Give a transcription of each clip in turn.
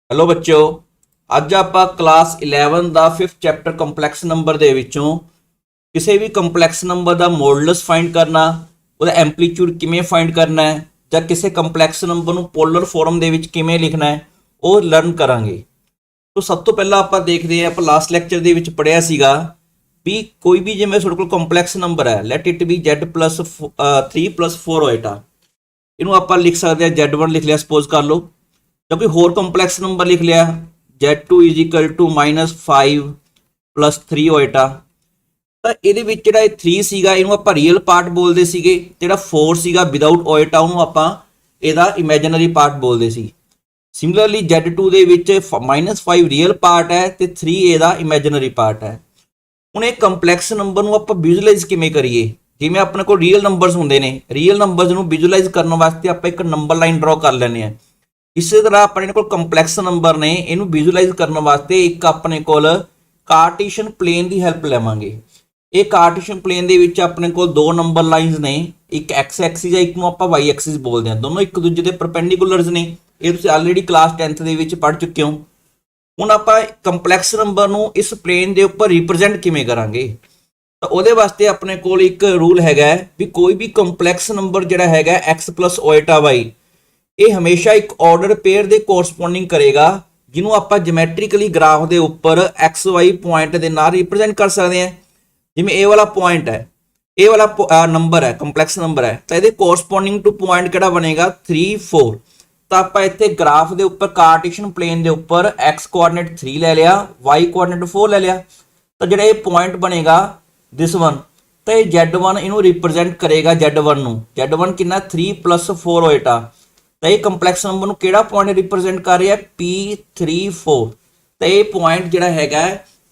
Hello ਬੱਚਿਓ, ਅੱਜ ਆਪਾਂ ਕਲਾਸ 11 ਦਾ 5th ਚੈਪਟਰ ਕੰਪਲੈਕਸ ਨੰਬਰ ਦੇ ਵਿੱਚੋਂ ਕਿਸੇ ਵੀ ਕੰਪਲੈਕਸ ਨੰਬਰ ਦਾ ਮੋਡੂਲਸ ਫਾਈਂਡ ਕਰਨਾ, ਉਹਦਾ ਐਂਪਲੀਟਿਊਡ ਕਿਵੇਂ ਫਾਈਂਡ ਕਰਨਾ ਹੈ ਜਾਂ ਕਿਸੇ ਕੰਪਲੈਕਸ ਨੰਬਰ ਨੂੰ ਪੋਲਰ ਫਾਰਮ ਦੇ ਵਿੱਚ ਕਿਵੇਂ ਲਿਖਣਾ ਹੈ ਉਹ ਲਰਨ ਕਰਾਂਗੇ। तो सब तो पहला आप देखते हैं, आप लास्ट लैक्चर ਦੇ ਵਿੱਚ ਪੜਿਆ ਸੀਗਾ ਵੀ ਕੋਈ ਵੀ ਜਿਵੇਂ ਤੁਹਾਡੇ ਕੋਲ ਕੰਪਲੈਕਸ ਨੰਬਰ ਹੈ, ਲੈਟ ਇਟ ਬੀ z + 3 + 4 ਹੋਏਗਾ, ਇਹਨੂੰ ਆਪਾਂ ਲਿਖ ਸਕਦੇ ਹਾਂ z1 ਲਿਖ ਲਿਆ ਸਪੋਜ਼ ਕਰ ਲਓ, ਜਾਂ ਕੋਈ ਹੋਰ ਕੰਪਲੈਕਸ ਨੰਬਰ ਲਿਖ ਲਿਆ z2 = -5 + 3 ਹੋਏਗਾ। ਤਾਂ ਇਹਦੇ ਵਿੱਚ ਜਿਹੜਾ ਇਹ 3 ਸੀਗਾ ਇਹਨੂੰ ਆਪਾਂ ਰੀਅਲ ਪਾਰਟ ਬੋਲਦੇ ਸੀਗੇ, ਜਿਹੜਾ 4 ਸੀਗਾ ਵਿਦਆਊਟ ਓਏਟਾ ਉਹਨੂੰ ਆਪਾਂ ਇਹਦਾ ਇਮੇਜਿਨਰੀ ਪਾਰਟ ਬੋਲਦੇ ਸੀ। ਸਿਮਿਲਰਲੀ Z2 ਦੇ ਵਿੱਚ -5 ਰੀਅਲ ਪਾਰਟ ਹੈ ਤੇ 3 ਇਹਦਾ ਇਮੇਜਿਨਰੀ ਪਾਰਟ ਹੈ। ਹੁਣ ਇਹ ਕੰਪਲੈਕਸ ਨੰਬਰ ਨੂੰ ਆਪਾਂ ਵਿਜ਼ੂਅਲਾਈਜ਼ ਕਿਵੇਂ ਕਰੀਏ? ਜਿਵੇਂ ਆਪਣੇ ਕੋਲ ਰੀਅਲ ਨੰਬਰਸ ਹੁੰਦੇ ਨੇ, ਰੀਅਲ ਨੰਬਰਸ ਨੂੰ ਵਿਜ਼ੂਅਲਾਈਜ਼ ਕਰਨ ਵਾਸਤੇ ਆਪਾਂ ਇੱਕ ਨੰਬਰ ਲਾਈਨ ਡਰਾ ਕਰ ਲੈਂਦੇ ਹਾਂ। ਇਸੇ ਤਰ੍ਹਾਂ ਆਪਣੇ ਕੋਲ ਕੰਪਲੈਕਸ ਨੰਬਰ ਨੇ, ਇਹਨੂੰ ਵਿਜ਼ੂਅਲਾਈਜ਼ ਕਰਨ ਵਾਸਤੇ ਇੱਕ ਆਪਣੇ ਕੋਲ ਕਾਰਟੀਸ਼ੀਅਨ ਪਲੇਨ ਦੀ ਹੈਲਪ ਲਵਾਂਗੇ। ਇਹ ਕਾਰਟੀਸ਼ੀਅਨ ਪਲੇਨ ਦੇ ਵਿੱਚ ਆਪਣੇ ਕੋਲ ਦੋ ਨੰਬਰ ਲਾਈਨਸ ਨੇ, ਇੱਕ x ਐਕਸਿਸ ਹੈ, ਇੱਕ ਨੂੰ ਆਪਾਂ y ਐਕਸਿਸ ਬੋਲਦੇ ਹਾਂ। ਦੋਨੋਂ ਇੱਕ ਦੂਜੇ ਦੇ ਪਰਪੈਂਡੀਕੂਲਰਸ ਨੇ, ਇਹ ਤੁਸੀਂ ਆਲਰੇਡੀ ਕਲਾਸ 10th ਦੇ ਵਿੱਚ ਪੜ੍ਹ ਚੁੱਕੇ ਹੋ। ਹੁਣ ਆਪਾਂ ਕੰਪਲੈਕਸ ਨੰਬਰ ਨੂੰ ਇਸ ਪਲੇਨ ਦੇ ਉੱਪਰ ਰਿਪਰੈਜ਼ੈਂਟ ਕਿਵੇਂ ਕਰਾਂਗੇ? ਤਾਂ ਉਹਦੇ ਵਾਸਤੇ ਆਪਣੇ ਕੋਲ ਇੱਕ ਰੂਲ ਹੈਗਾ ਵੀ ਕੋਈ ਵੀ ਕੰਪਲੈਕਸ ਨੰਬਰ ਜਿਹੜਾ ਹੈਗਾ x + ਓਏਟਾ y, ਇਹ ਹਮੇਸ਼ਾ ਇੱਕ ਆਰਡਰ ਪੇਅਰ ਦੇ ਕੋਰਸਪੋਂਡਿੰਗ ਕਰੇਗਾ, ਜਿਹਨੂੰ ਆਪਾਂ ਜਿਓਮੈਟ੍ਰਿਕਲੀ ਗ੍ਰਾਫ ਦੇ ਉੱਪਰ xy ਪੁਆਇੰਟ ਦੇ ਨਾਲ ਰਿਪਰੈਜ਼ੈਂਟ ਕਰ ਸਕਦੇ ਹਾਂ। ਜਿਵੇਂ ਇਹ ਵਾਲਾ ਪੁਆਇੰਟ ਹੈ, ਇਹ ਵਾਲਾ ਨੰਬਰ ਹੈ, ਕੰਪਲੈਕਸ ਨੰਬਰ ਹੈ, ਤਾਂ ਇਹਦੇ ਕੋਰਸਪੋਂਡਿੰਗ ਟੂ ਪੁਆਇੰਟ ਕਿਹੜਾ ਬਣੇਗਾ 3 4। ਤਾਂ ਆਪਾਂ ਇੱਥੇ ਗ੍ਰਾਫ ਦੇ ਉੱਪਰ ਕਾਰਟੀਸ਼ੀਅਨ ਪਲੇਨ ਦੇ ਉੱਪਰ x ਕੋਆਰਡੀਨੇਟ 3 ਲੈ ਲਿਆ, y ਕੋਆਰਡੀਨੇਟ 4 ਲੈ ਲਿਆ, ਤਾਂ ਜਿਹੜਾ ਇਹ ਪੁਆਇੰਟ ਬਣੇਗਾ ਦਿਸ ਵਨ, ਤਾਂ ਇਹ z1 ਇਹਨੂੰ ਰਿਪਰੈਜ਼ੈਂਟ ਕਰੇਗਾ, z1 ਨੂੰ। z1 ਕਿੰਨਾ 3 + 4 ਹੋਏਗਾ, ਤਾਂ ਇਹ ਕੰਪਲੈਕਸ ਨੰਬਰ ਨੂੰ ਕਿਹੜਾ ਪੁਆਇੰਟ ਰਿਪਰੈਜ਼ੈਂਟ ਕਰ ਰਿਹਾ P34। ਤਾਂ ਇਹ ਪੁਆਇੰਟ ਜਿਹੜਾ ਹੈਗਾ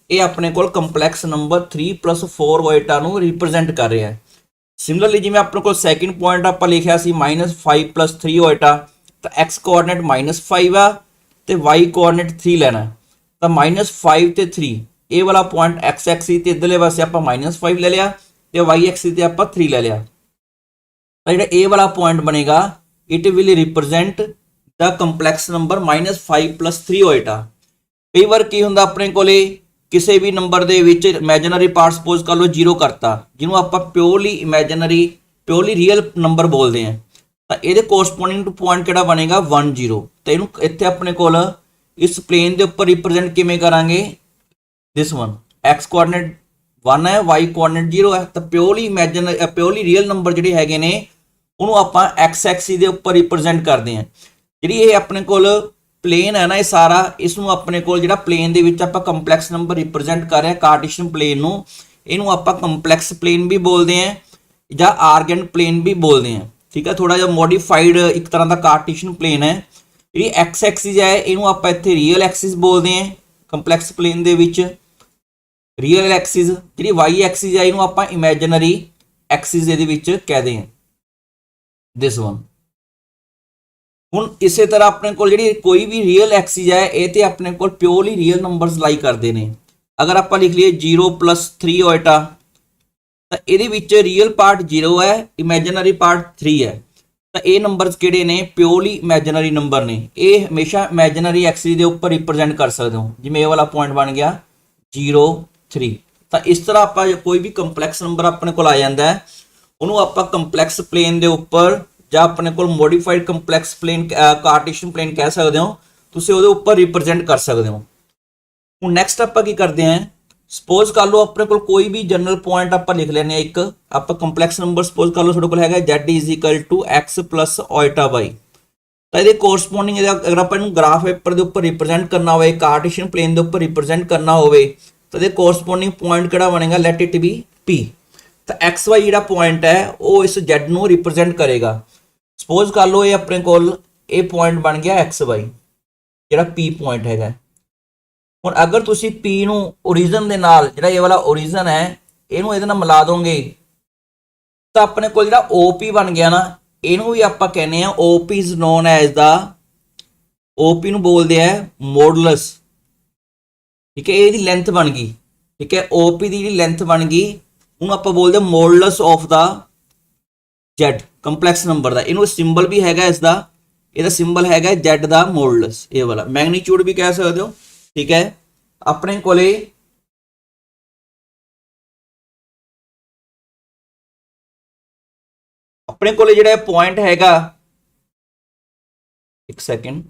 ਇਹ ਆਪਣੇ ਕੋਲ ਕੰਪਲੈਕਸ ਨੰਬਰ 3 + 4 ਹੋਏਗਾ ਨੂੰ ਰਿਪਰੈਜ਼ੈਂਟ ਕਰ ਰਿਹਾ ਹੈ। ਸਿਮਿਲਰਲੀ ਜਿਵੇਂ ਆਪਣੇ ਕੋਲ ਸੈਕਿੰਡ ਪੁਆਇੰਟ ਆਪਾਂ ਲਿਖਿਆ ਸੀ -5 + 3 ਹੋਏਗਾ, ਤਾਂ x ਕੋਆਰਡੀਨੇਟ -5 ਆ ਤੇ y ਕੋਆਰਡੀਨੇਟ 3 ਲੈਣਾ, ਤਾਂ -5 ਤੇ 3 ਇਹ ਵਾਲਾ ਪੁਆਇੰਟ x ਐਕਸਿਸ ਤੇ ਇਧਰਲੇ ਪਾਸੇ ਆਪਾਂ -5 ਲੈ ਲਿਆ ਤੇ y ਐਕਸਿਸ ਤੇ ਆਪਾਂ 3 ਲੈ ਲਿਆ। ਤਾਂ ਜਿਹੜਾ ਇਹ ਵਾਲਾ ਪੁਆਇੰਟ ਬਣੇਗਾ it will represent the complex number -5 + 3 ਹੋਏਗਾ। ਕਈ ਵਾਰ ਕੀ ਹੁੰਦਾ ਆਪਣੇ ਕੋਲੇ ਕਿਸੇ ਵੀ ਨੰਬਰ ਦੇ ਵਿੱਚ ਇਮੇਜਿਨਰੀ ਪਾਰਟ ਸਪੋਜ਼ ਕਰ ਲਓ 0 ਕਰਤਾ, ਜਿਹਨੂੰ ਆਪਾਂ ਪਿਓਰਲੀ ਰੀਅਲ ਨੰਬਰ ਬੋਲਦੇ ਹਾਂ, ਤਾਂ ਇਹਦੇ ਕੋਰਸਪੋਂਡਿੰਗ ਟੂ ਪੁਆਇੰਟ ਕਿਹੜਾ ਬਣੇਗਾ 1 0। ਤਾਂ ਇਹਨੂੰ ਇੱਥੇ ਆਪਣੇ ਕੋਲ ਇਸ ਪਲੇਨ ਦੇ ਉੱਪਰ ਰਿਪਰੈਜ਼ੈਂਟ ਕਿਵੇਂ ਕਰਾਂਗੇ ਦਿਸ ਵਨ, x ਕੋਆਰਡੀਨੇਟ 1 ਹੈ, y ਕੋਆਰਡੀਨੇਟ 0 ਹੈ, ਤਾਂ ਪਿਓਰਲੀ ਰੀਅਲ ਨੰਬਰ ਜਿਹੜੇ ਹੈਗੇ ਨੇ ਉਹਨੂੰ ਆਪਾਂ x ਐਕਸਿਸ ਦੇ ਉੱਪਰ ਰਿਪਰੈਜ਼ੈਂਟ ਕਰਦੇ ਹਾਂ। ਜਿਹੜੀ ਇਹ ਆਪਣੇ ਕੋਲ ਪਲੇਨ ਹੈ ਨਾ, ਇਹ ਸਾਰਾ ਇਸ ਨੂੰ ਆਪਣੇ ਕੋਲ ਜਿਹੜਾ ਪਲੇਨ ਦੇ ਵਿੱਚ ਆਪਾਂ ਕੰਪਲੈਕਸ ਨੰਬਰ ਰਿਪਰੈਜ਼ੈਂਟ ਕਰ ਰਹੇ ਕਾਰਟੀਸ਼ੀਅਨ ਪਲੇਨ ਨੂੰ, ਇਹਨੂੰ ਆਪਾਂ ਕੰਪਲੈਕਸ ਪਲੇਨ ਵੀ ਬੋਲਦੇ ਹਾਂ ਜਾਂ ਆਰਗੈਂਟ ਪਲੇਨ ਵੀ ਬੋਲਦੇ ਹਾਂ। ਠੀਕ ਹੈ, ਥੋੜਾ ਜਿਹਾ ਮੋਡੀਫਾਈਡ ਇੱਕ ਤਰ੍ਹਾਂ ਦਾ ਕਾਰਟੀਸ਼ੀਅਨ ਪਲੇਨ ਹੈ। ਜਿਹੜੀ x ਐਕਸਿਸ ਹੈ ਇਹਨੂੰ ਆਪਾਂ ਇੱਥੇ ਰੀਅਲ ਐਕਸਿਸ ਬੋਲਦੇ ਹਾਂ ਕੰਪਲੈਕਸ ਪਲੇਨ ਦੇ ਵਿੱਚ, ਰੀਅਲ ਐਕਸਿਸ। ਜਿਹੜੀ y ਐਕਸਿਸ ਹੈ ਇਹਨੂੰ ਆਪਾਂ ਇਮੇਜਿਨਰੀ ਐਕਸਿਸ ਇਹਦੇ ਵਿੱਚ ਕਹਦੇ ਹਾਂ ਦਿਸ ਵਨ। ਹੁਣ ਇਸੇ ਤਰ੍ਹਾਂ ਆਪਣੇ ਕੋਲ ਜਿਹੜੀ ਕੋਈ ਵੀ ਰੀਅਲ ਐਕਸਿਸ ਹੈ ਇਹ ਤੇ ਆਪਣੇ ਕੋਲ ਪਿਓਰਲੀ ਰੀਅਲ ਨੰਬਰਸ ਲਾਈ ਕਰਦੇ ਨੇ। ਅਗਰ ਆਪਾਂ ਲਿਖ ਲਈਏ 0 + 3 ਹੋਏਗਾ, ਤਾਂ ਇਹਦੇ ਵਿੱਚ ਰੀਅਲ ਪਾਰਟ 0 ਹੈ, ਇਮੇਜਿਨਰੀ ਪਾਰਟ 3 ਹੈ, ਤਾਂ ਇਹ ਨੰਬਰਸ ਕਿਹੜੇ ਨੇ ਪਿਓਰਲੀ ਇਮੇਜਿਨਰੀ ਨੰਬਰ ਨੇ। ਇਹ ਹਮੇਸ਼ਾ ਇਮੇਜਿਨਰੀ ਐਕਸਿਸ ਦੇ ਉੱਪਰ ਰਿਪਰੈਜ਼ੈਂਟ ਕਰ ਸਕਦੇ ਹੋ, ਜਿਵੇਂ ਇਹ ਵਾਲਾ ਪੁਆਇੰਟ ਬਣ ਗਿਆ 0 3। ਤਾਂ ਇਸ ਤਰ੍ਹਾਂ ਆਪਾਂ ਕੋਈ ਵੀ ਕੰਪਲੈਕਸ ਨੰਬਰ ਆਪਣੇ ਕੋਲ ਆ ਜਾਂਦਾ ਹੈ ਉਹਨੂੰ ਆਪਾਂ ਕੰਪਲੈਕਸ ਪਲੇਨ ਦੇ ਉੱਪਰ ਜਾਂ ਆਪਣੇ ਕੋਲ ਮੋਡੀਫਾਈਡ ਕੰਪਲੈਕਸ ਪਲੇਨ ਕਾਰਟੀਸ਼ੀਅਨ ਪਲੇਨ ਕਹਿ ਸਕਦੇ ਹੋ, ਤੁਸੀਂ ਉਹਦੇ ਉੱਪਰ ਰਿਪਰੈਜ਼ੈਂਟ ਕਰ ਸਕਦੇ ਹੋ। ਹੁਣ ਨੈਕਸਟ ਆਪਾਂ ਕੀ ਕਰਦੇ ਹਾਂ, ਸਪੋਜ਼ ਕਰ ਲਓ ਆਪਣੇ ਕੋਲ ਕੋਈ ਵੀ ਜਨਰਲ ਪੁਆਇੰਟ ਆਪਾਂ ਲਿਖ ਲੈਂਦੇ ਹਾਂ, ਇੱਕ ਆਪਾਂ ਕੰਪਲੈਕਸ ਨੰਬਰ ਸਪੋਜ਼ ਕਰ ਲਓ ਤੁਹਾਡੇ ਕੋਲ ਹੈਗਾ z = x + ਓਏਟਾ y। ਤਾਂ ਇਹਦੇ ਕੋਰਸਪੋਂਡਿੰਗ ਅਗਰ ਆਪਾਂ ਇਹਨੂੰ ਗ੍ਰਾਫ ਪੇਪਰ ਦੇ ਉੱਪਰ ਰਿਪਰੈਜ਼ੈਂਟ ਕਰਨਾ ਹੋਵੇ, ਕਾਰਟੀਸ਼ੀਅਨ ਪਲੇਨ ਦੇ ਉੱਪਰ ਰਿਪਰੈਜ਼ੈਂਟ ਕਰਨਾ ਹੋਵੇ, ਤਾਂ ਇਹਦੇ ਕੋਰਸਪੋਂਡਿੰਗ ਪੁਆਇੰਟ ਕਿਹੜਾ ਬਣੇਗਾ ਲੈਟ ਇਟ ਬੀ p। ਤਾਂ xy ਜਿਹੜਾ ਪੁਆਇੰਟ ਹੈ ਉਹ ਇਸ z ਨੂੰ ਰਿਪਰੈਜ਼ੈਂਟ ਕਰੇਗਾ। ਸਪੋਜ਼ ਕਰ ਲਓ ਇਹ ਆਪਣੇ ਕੋਲ ਇਹ ਪੁਆਇੰਟ ਬਣ ਗਿਆ xy, ਜਿਹੜਾ p ਪੁਆਇੰਟ ਹੈਗਾ। ਹੁਣ ਅਗਰ ਤੁਸੀਂ p ਨੂੰ ਓਰੀਜਨ ਦੇ ਨਾਲ, ਜਿਹੜਾ ਇਹ ਵਾਲਾ ਓਰੀਜਨ ਹੈ ਇਹਨੂੰ ਇਹਦੇ ਨਾਲ ਮਿਲਾ ਦੋਗੇ, ਤਾਂ ਆਪਣੇ ਕੋਲ ਜਿਹੜਾ OP ਬਣ ਗਿਆ ਨਾ, ਇਹਨੂੰ ਵੀ ਆਪਾਂ ਕਹਿੰਦੇ ਆ OP is known as the, OP ਨੂੰ ਬੋਲਦੇ ਆ ਮੋਡੂਲਸ। ਠੀਕ ਹੈ, ਇਹਦੀ ਲੈਂਥ ਬਣ ਗਈ। ਠੀਕ ਹੈ, OP ਦੀ ਜਿਹੜੀ ਲੈਂਥ ਬਣ ਗਈ ਉਹਨੂੰ ਆਪਾਂ ਬੋਲਦੇ modulus of the z complex number ਦਾ। ਇਹਨੂੰ ਸਿੰਬਲ ਵੀ ਹੈਗਾ ਇਸ ਦਾ ਇਹਦਾ ਸਿੰਬਲ ਹੈਗਾ z ਦਾ ਮੋਡੂਲਸ, ਇਹ ਵਾਲਾ ਮੈਗਨੀਚਿਊਡ ਵੀ ਕਹਿ ਸਕਦੇ ਹੋ। ਠੀਕ ਹੈ, ਆਪਣੇ ਕੋਲੇ ਜਿਹੜਾ ਪੁਆਇੰਟ ਹੈਗਾ, ਇੱਕ ਸੈਕਿੰਡ,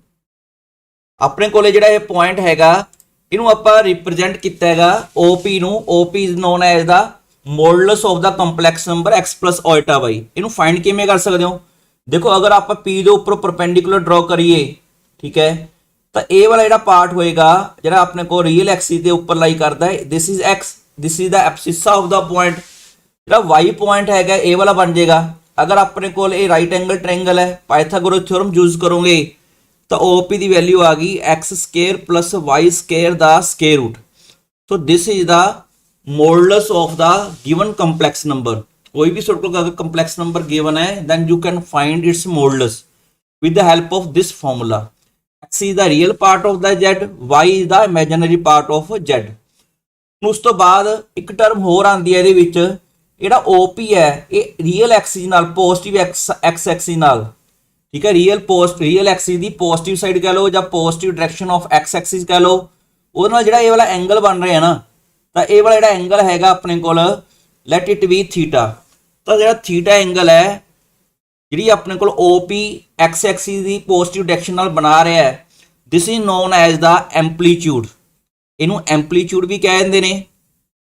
ਆਪਣੇ ਕੋਲੇ ਜਿਹੜਾ ਇਹ ਪੁਆਇੰਟ ਹੈਗਾ ਇਹਨੂੰ ਆਪਾਂ ਰਿਪਰੈਜ਼ੈਂਟ ਕੀਤਾ ਹੈਗਾ OP ਨੂੰ। OP is known as the modulus of the complex number x plus iota y। ਇਹਨੂੰ ਫਾਈਂਡ ਕਿਵੇਂ ਕਰ ਸਕਦੇ ਹੋ? ਦੇਖੋ ਅਗਰ ਆਪਾਂ P ਦੇ ਉੱਪਰ ਪਰਪੈਂਡੀਕੂਲਰ ਡਰਾ ਕਰੀਏ, ਠੀਕ ਹੈ, ਤਾਂ ਇਹ ਵਾਲਾ ਜਿਹੜਾ ਪਾਰਟ ਹੋਏਗਾ ਜਿਹੜਾ ਆਪਣੇ ਕੋਲ ਰੀਅਲ ਐਕਸਿਸ ਦੇ ਉੱਪਰ ਲਾਈ ਕਰਦਾ ਹੈ, this is x, this is the abscissa of the point. ਜਿਹੜਾ y ਪੁਆਇੰਟ ਹੈਗਾ ਇਹ ਵਾਲਾ ਬਣ ਜਾਏਗਾ। ਅਗਰ ਆਪਣੇ ਕੋਲ ਇਹ ਰਾਈਟ ਐਂਗਲ ਟ੍ਰਾਇੰਗਲ ਹੈ, ਪਾਇਥਾਗੋਰਸ ਥਿਓਰਮ ਯੂਜ਼ ਕਰੋਗੇ ਤਾਂ OP ਦੀ ਵੈਲਿਊ ਆ ਗਈ x square plus y square ਦਾ square root. So this is the modulus of the given complex number. कोई भी सॉर्ट का अगर कंप्लेक्स नंबर गिवन है then you can find its modulus with the help of this formula। x is the real part of the z, y is the imaginary part of z। ਉਸ ਤੋਂ ਬਾਅਦ ਇੱਕ term ਹੋਰ ਆਉਂਦੀ ਹੈ ਇਹਦੇ ਵਿੱਚ, ਜਿਹੜਾ OP ਹੈ ਇਹ ਰੀਅਲ ਐਕਸਿਸ ਨਾਲ ਪੋਜ਼ਿਟਿਵ x ਐਕਸਿਸ ਨਾਲ, ਠੀਕ ਹੈ, ਰੀਅਲ ਐਕਸਿਸ ਦੀ ਪੋਜ਼ਿਟਿਵ ਸਾਈਡ ਕਹ ਲਓ ਜਾਂ positive direction of x Axis ਕਹ ਲਓ, ਉਹਦੇ ਨਾਲ ਜਿਹੜਾ ਇਹ ਵਾਲਾ ਐਂਗਲ ਬਣ ਰਿਹਾ ਨਾ, ਤਾਂ ਇਹ ਵਾਲਾ ਜਿਹੜਾ ਐਂਗਲ ਹੈਗਾ ਆਪਣੇ ਕੋਲ ਲੈਟ ਇਟ ਬੀ ਥੀਟਾ। ਤਾਂ ਜਿਹੜਾ ਥੀਟਾ ਐਂਗਲ ਹੈ ਜਿਹੜੀ ਆਪਣੇ ਕੋਲ OP x ਐਕਸਿਸ ਦੀ ਪੋਜ਼ਿਟਿਵ ਡਾਇਰੈਕਸ਼ਨ ਨਾਲ ਬਣਾ ਰਿਹਾ ਹੈ, this is known as the amplitude. ਇਹਨੂੰ ਐਂਪਲੀਟਿਊਡ ਵੀ ਕਹਿ ਦਿੰਦੇ ਨੇ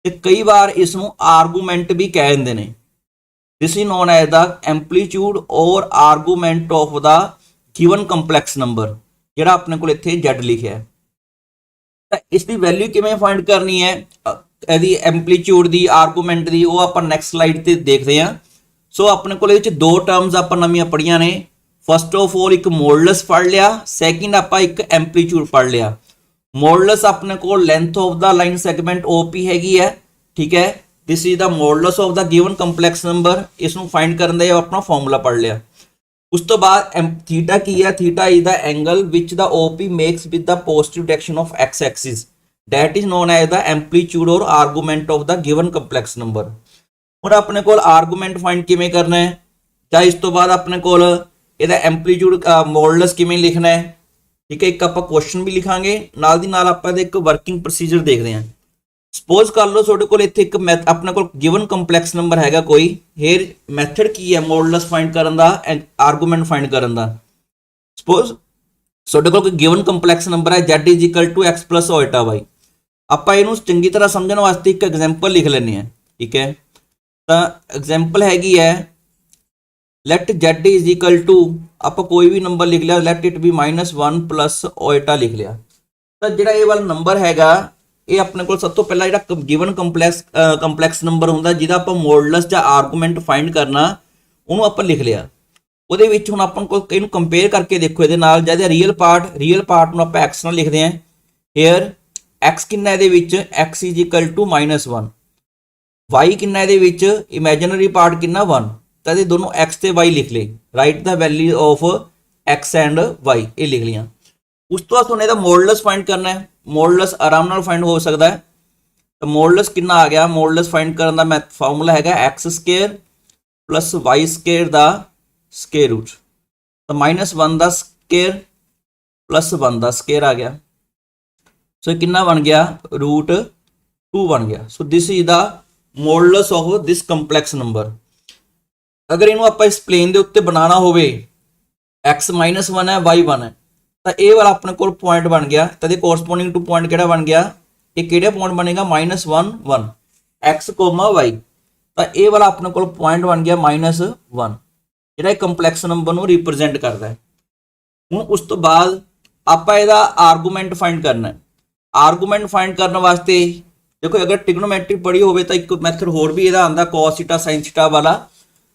ਤੇ ਕਈ ਵਾਰ ਇਸ ਨੂੰ ਆਰਗੂਮੈਂਟ ਵੀ ਕਹਿ ਦਿੰਦੇ ਨੇ। This is known as the amplitude or argument of the given complex number, ਜਿਹੜਾ ਆਪਣੇ ਕੋਲ ਇੱਥੇ z ਲਿਖਿਆ ਹੈ। ਤਾਂ ਇਸ ਦੀ ਵੈਲਿਊ ਕਿਵੇਂ ਫਾਈਂਡ ਕਰਨੀ ਹੈ, ਇਹਦੀ ਐਂਪਲੀਟਿਊਡ ਦੀ, ਆਰਗੂਮੈਂਟ ਦੀ, ਉਹ ਆਪਾਂ ਨੈਕਸਟ ਸਲਾਈਡ ਤੇ ਦੇਖਦੇ ਹਾਂ। ਸੋ ਆਪਣੇ ਕੋਲ ਇਹਦੇ ਵਿੱਚ ਦੋ ਟਰਮਸ ਆਪਾਂ ਨਵੀਆਂ ਪੜ੍ਹੀਆਂ ਨੇ। ਫਸਟ ਆਫ ਆਲ ਇੱਕ ਮੋਡੂਲਸ ਪੜ੍ਹ ਲਿਆ, ਸੈਕਿੰਡ ਆਪਾਂ ਇੱਕ ਐਂਪਲੀਟਿਊਡ ਪੜ੍ਹ ਲਿਆ। ਮੋਡੂਲਸ ਆਪਣੇ ਕੋਲ length of the line segment OP ਹੈਗੀ ਹੈ, ਠੀਕ ਹੈ, this is the modulus of the given complex number. ਇਸ ਨੂੰ ਫਾਈਂਡ ਕਰਨ ਦਾ ਆਪਣਾ ਫਾਰਮੂਲਾ ਪੜ੍ਹ ਲਿਆ। ਉਸ ਤੋਂ ਬਾਅਦ ਥੀਟਾ ਕੀ ਹੈ? Theta is the angle which the OP makes with the positive direction of x Axis, that is known as the amplitude or argument of the given complex number। ਹੁਣ ਆਪਣੇ ਕੋਲ ਆਰਗੂਮੈਂਟ ਫਾਈਂਡ ਕਿਵੇਂ ਕਰਨਾ ਹੈ, ਜਾਂ ਇਸ ਤੋਂ ਬਾਅਦ ਆਪਣੇ ਕੋਲ ਇਹਦਾ ਐਂਪਲੀਟਿਊਡ ਮੋਡੂਲਸ ਕਿਵੇਂ ਲਿਖਣਾ ਹੈ, ਠੀਕ ਹੈ। ਇੱਕ ਆਪਾਂ ਕੁਐਸਚਨ ਵੀ ਲਿਖਾਂਗੇ, ਨਾਲ ਦੀ ਨਾਲ ਆਪਾਂ ਇਹਦਾ ਇੱਕ ਵਰਕਿੰਗ ਪ੍ਰੋਸੀਜਰ ਦੇਖਦੇ ਹਾਂ। ਸਪੋਜ਼ ਕਰ ਲਓ ਤੁਹਾਡੇ ਕੋਲ ਇੱਥੇ ਇੱਕ ਆਪਣੇ ਕੋਲ ਗਿਵਨ ਕੰਪਲੈਕਸ ਨੰਬਰ ਹੈਗਾ ਕੋਈ, ਹੇਅਰ ਮੈਥਡ ਕੀ ਹੈ ਮੋਡੂਲਸ ਫਾਈਂਡ ਕਰਨ ਦਾ ਐਂਡ ਆਰਗੂਮੈਂਟ ਫਾਈਂਡ ਕਰਨ ਦਾ। ਸਪੋਜ਼ ਤੁਹਾਡੇ ਕੋਲ ਕੋਈ ਗਿਵਨ ਕੰਪਲੈਕਸ ਨੰਬਰ ਹੈ z = x plus iota y। ਆਪਾਂ ਇਹਨੂੰ ਚੰਗੀ ਤਰ੍ਹਾਂ ਸਮਝਣ ਵਾਸਤੇ ਇੱਕ ਐਗਜ਼ਾਮਪਲ ਲਿਖ ਲੈਂਦੇ ਹਾਂ, ਠੀਕ ਹੈ। ਤਾਂ ਐਗਜ਼ਾਮਪਲ ਹੈਗੀ ਹੈ ਲੈਟ z = ਆਪਾਂ ਕੋਈ ਵੀ ਨੰਬਰ ਲਿਖ ਲਿਆ, ਲੈਟ ਇਟ ਬੀ -1 plus ਓਇਟਾ ਲਿਖ ਲਿਆ। ਤਾਂ ਜਿਹੜਾ ਇਹ ਵਾਲਾ ਨੰਬਰ ਹੈਗਾ ਇਹ ਆਪਣੇ ਕੋਲ ਸਭ ਤੋਂ ਪਹਿਲਾਂ ਜਿਹੜਾ ਗਿਵਨ ਕੰਪਲੈਕਸ ਨੰਬਰ ਹੁੰਦਾ ਜਿਹਦਾ ਆਪਾਂ ਮੋਡੂਲਸ ਜਾਂ ਆਰਗੂਮੈਂਟ ਫਾਈਂਡ ਕਰਨਾ, ਉਹਨੂੰ ਆਪਾਂ ਲਿਖ ਲਿਆ। ਉਹਦੇ ਵਿੱਚ ਹੁਣ ਆਪਾਂ ਕੋਲ ਇਹਨੂੰ ਕੰਪੇਅਰ ਕਰਕੇ ਦੇਖੋ ਇਹਦੇ ਨਾਲ, ਜਿਹਦੇ ਰੀਅਲ ਪਾਰਟ ਨੂੰ ਆਪਾਂ x ਨਾਲ ਲਿਖਦੇ ਹਾਂ। ਹੇਅਰ x ਕਿੰਨਾ ਇਹਦੇ ਵਿੱਚ, x = -1, y ਕਿੰਨਾ ਇਹਦੇ ਵਿੱਚ, ਇਮੇਜਿਨਰੀ ਪਾਰਟ ਕਿੰਨਾ 1। ਤਾਂ ਇਹ ਦੋਨੋਂ x ਤੇ y ਲਿਖ ਲਏ, right the value of x and y, ਇਹ ਲਿਖ ਲਿਆ। ਉਸ ਤੋਂ ਬਾਅਦ ਤੁਹਾਨੂੰ ਇਹਦਾ ਮੋਡੂਲਸ ਫਾਈਂਡ ਕਰਨਾ ਹੈ। ਮੋਡੂਲਸ ਆਰਾਮ ਨਾਲ ਫਾਈਂਡ ਹੋ ਸਕਦਾ ਹੈ। ਤਾਂ ਮੋਡੂਲਸ ਕਿੰਨਾ ਆ ਗਿਆ, ਮੋਡੂਲਸ ਫਾਈਂਡ ਕਰਨ ਦਾ ਫਾਰਮੂਲਾ ਹੈਗਾ x² plus y² ਦਾ ਸਕੁਅਰ ਰੂਟ। ਤਾਂ -1 ਦਾ ਸਕੁਅਰ plus 1 ਦਾ ਸਕੁਅਰ ਆ ਗਿਆ। ਸੋ ਕਿੰਨਾ ਬਣ ਗਿਆ, √2 ਬਣ ਗਿਆ। So this is the modulus of this complex number. ਅਗਰ ਇਹਨੂੰ ਆਪਾਂ ਇਸ ਪਲੇਨ ਦੇ ਉੱਤੇ ਬਣਾਉਣਾ ਹੋਵੇ, x -1 ਹੈ, y 1 ਹੈ, ਤਾਂ ਇਹ ਵਾਲਾ ਆਪਣੇ ਕੋਲ ਪੁਆਇੰਟ ਬਣ ਗਿਆ। ਤਾਂ ਇਹਦੇ ਕੋਰਸਪੋਂਡਿੰਗ ਟੂ ਪੁਆਇੰਟ ਕਿਹੜਾ ਬਣ ਗਿਆ, ਇਹ ਕਿਹੜਾ ਪੁਆਇੰਟ ਬਣੇਗਾ, -1 1 x, y। ਤਾਂ ਇਹ ਵਾਲਾ ਆਪਣੇ ਕੋਲ ਪੁਆਇੰਟ ਬਣ ਗਿਆ -1, ਜਿਹੜਾ ਇਹ ਕੰਪਲੈਕਸ ਨੰਬਰ ਨੂੰ ਰਿਪਰੈਜ਼ੈਂਟ ਕਰਦਾ ਹੈ। ਹੁਣ ਉਸ ਤੋਂ ਬਾਅਦ ਆਪਾਂ ਇਹਦਾ ਆਰਗੂਮੈਂਟ ਫਾਈਂਡ ਕਰਨਾ ਹੈ। ਆਰਗੂਮੈਂਟ ਫਾਈਂਡ ਕਰਨ ਵਾਸਤੇ ਦੇਖੋ, ਅਗਰ ਟ੍ਰਿਗਨੋਮੈਟਰੀ ਪੜ੍ਹੀ ਹੋਵੇ ਤਾਂ ਇੱਕ ਮੈਥਡ ਹੋਰ ਵੀ ਇਹਦਾ ਆਉਂਦਾ cos θ sin θ ਵਾਲਾ।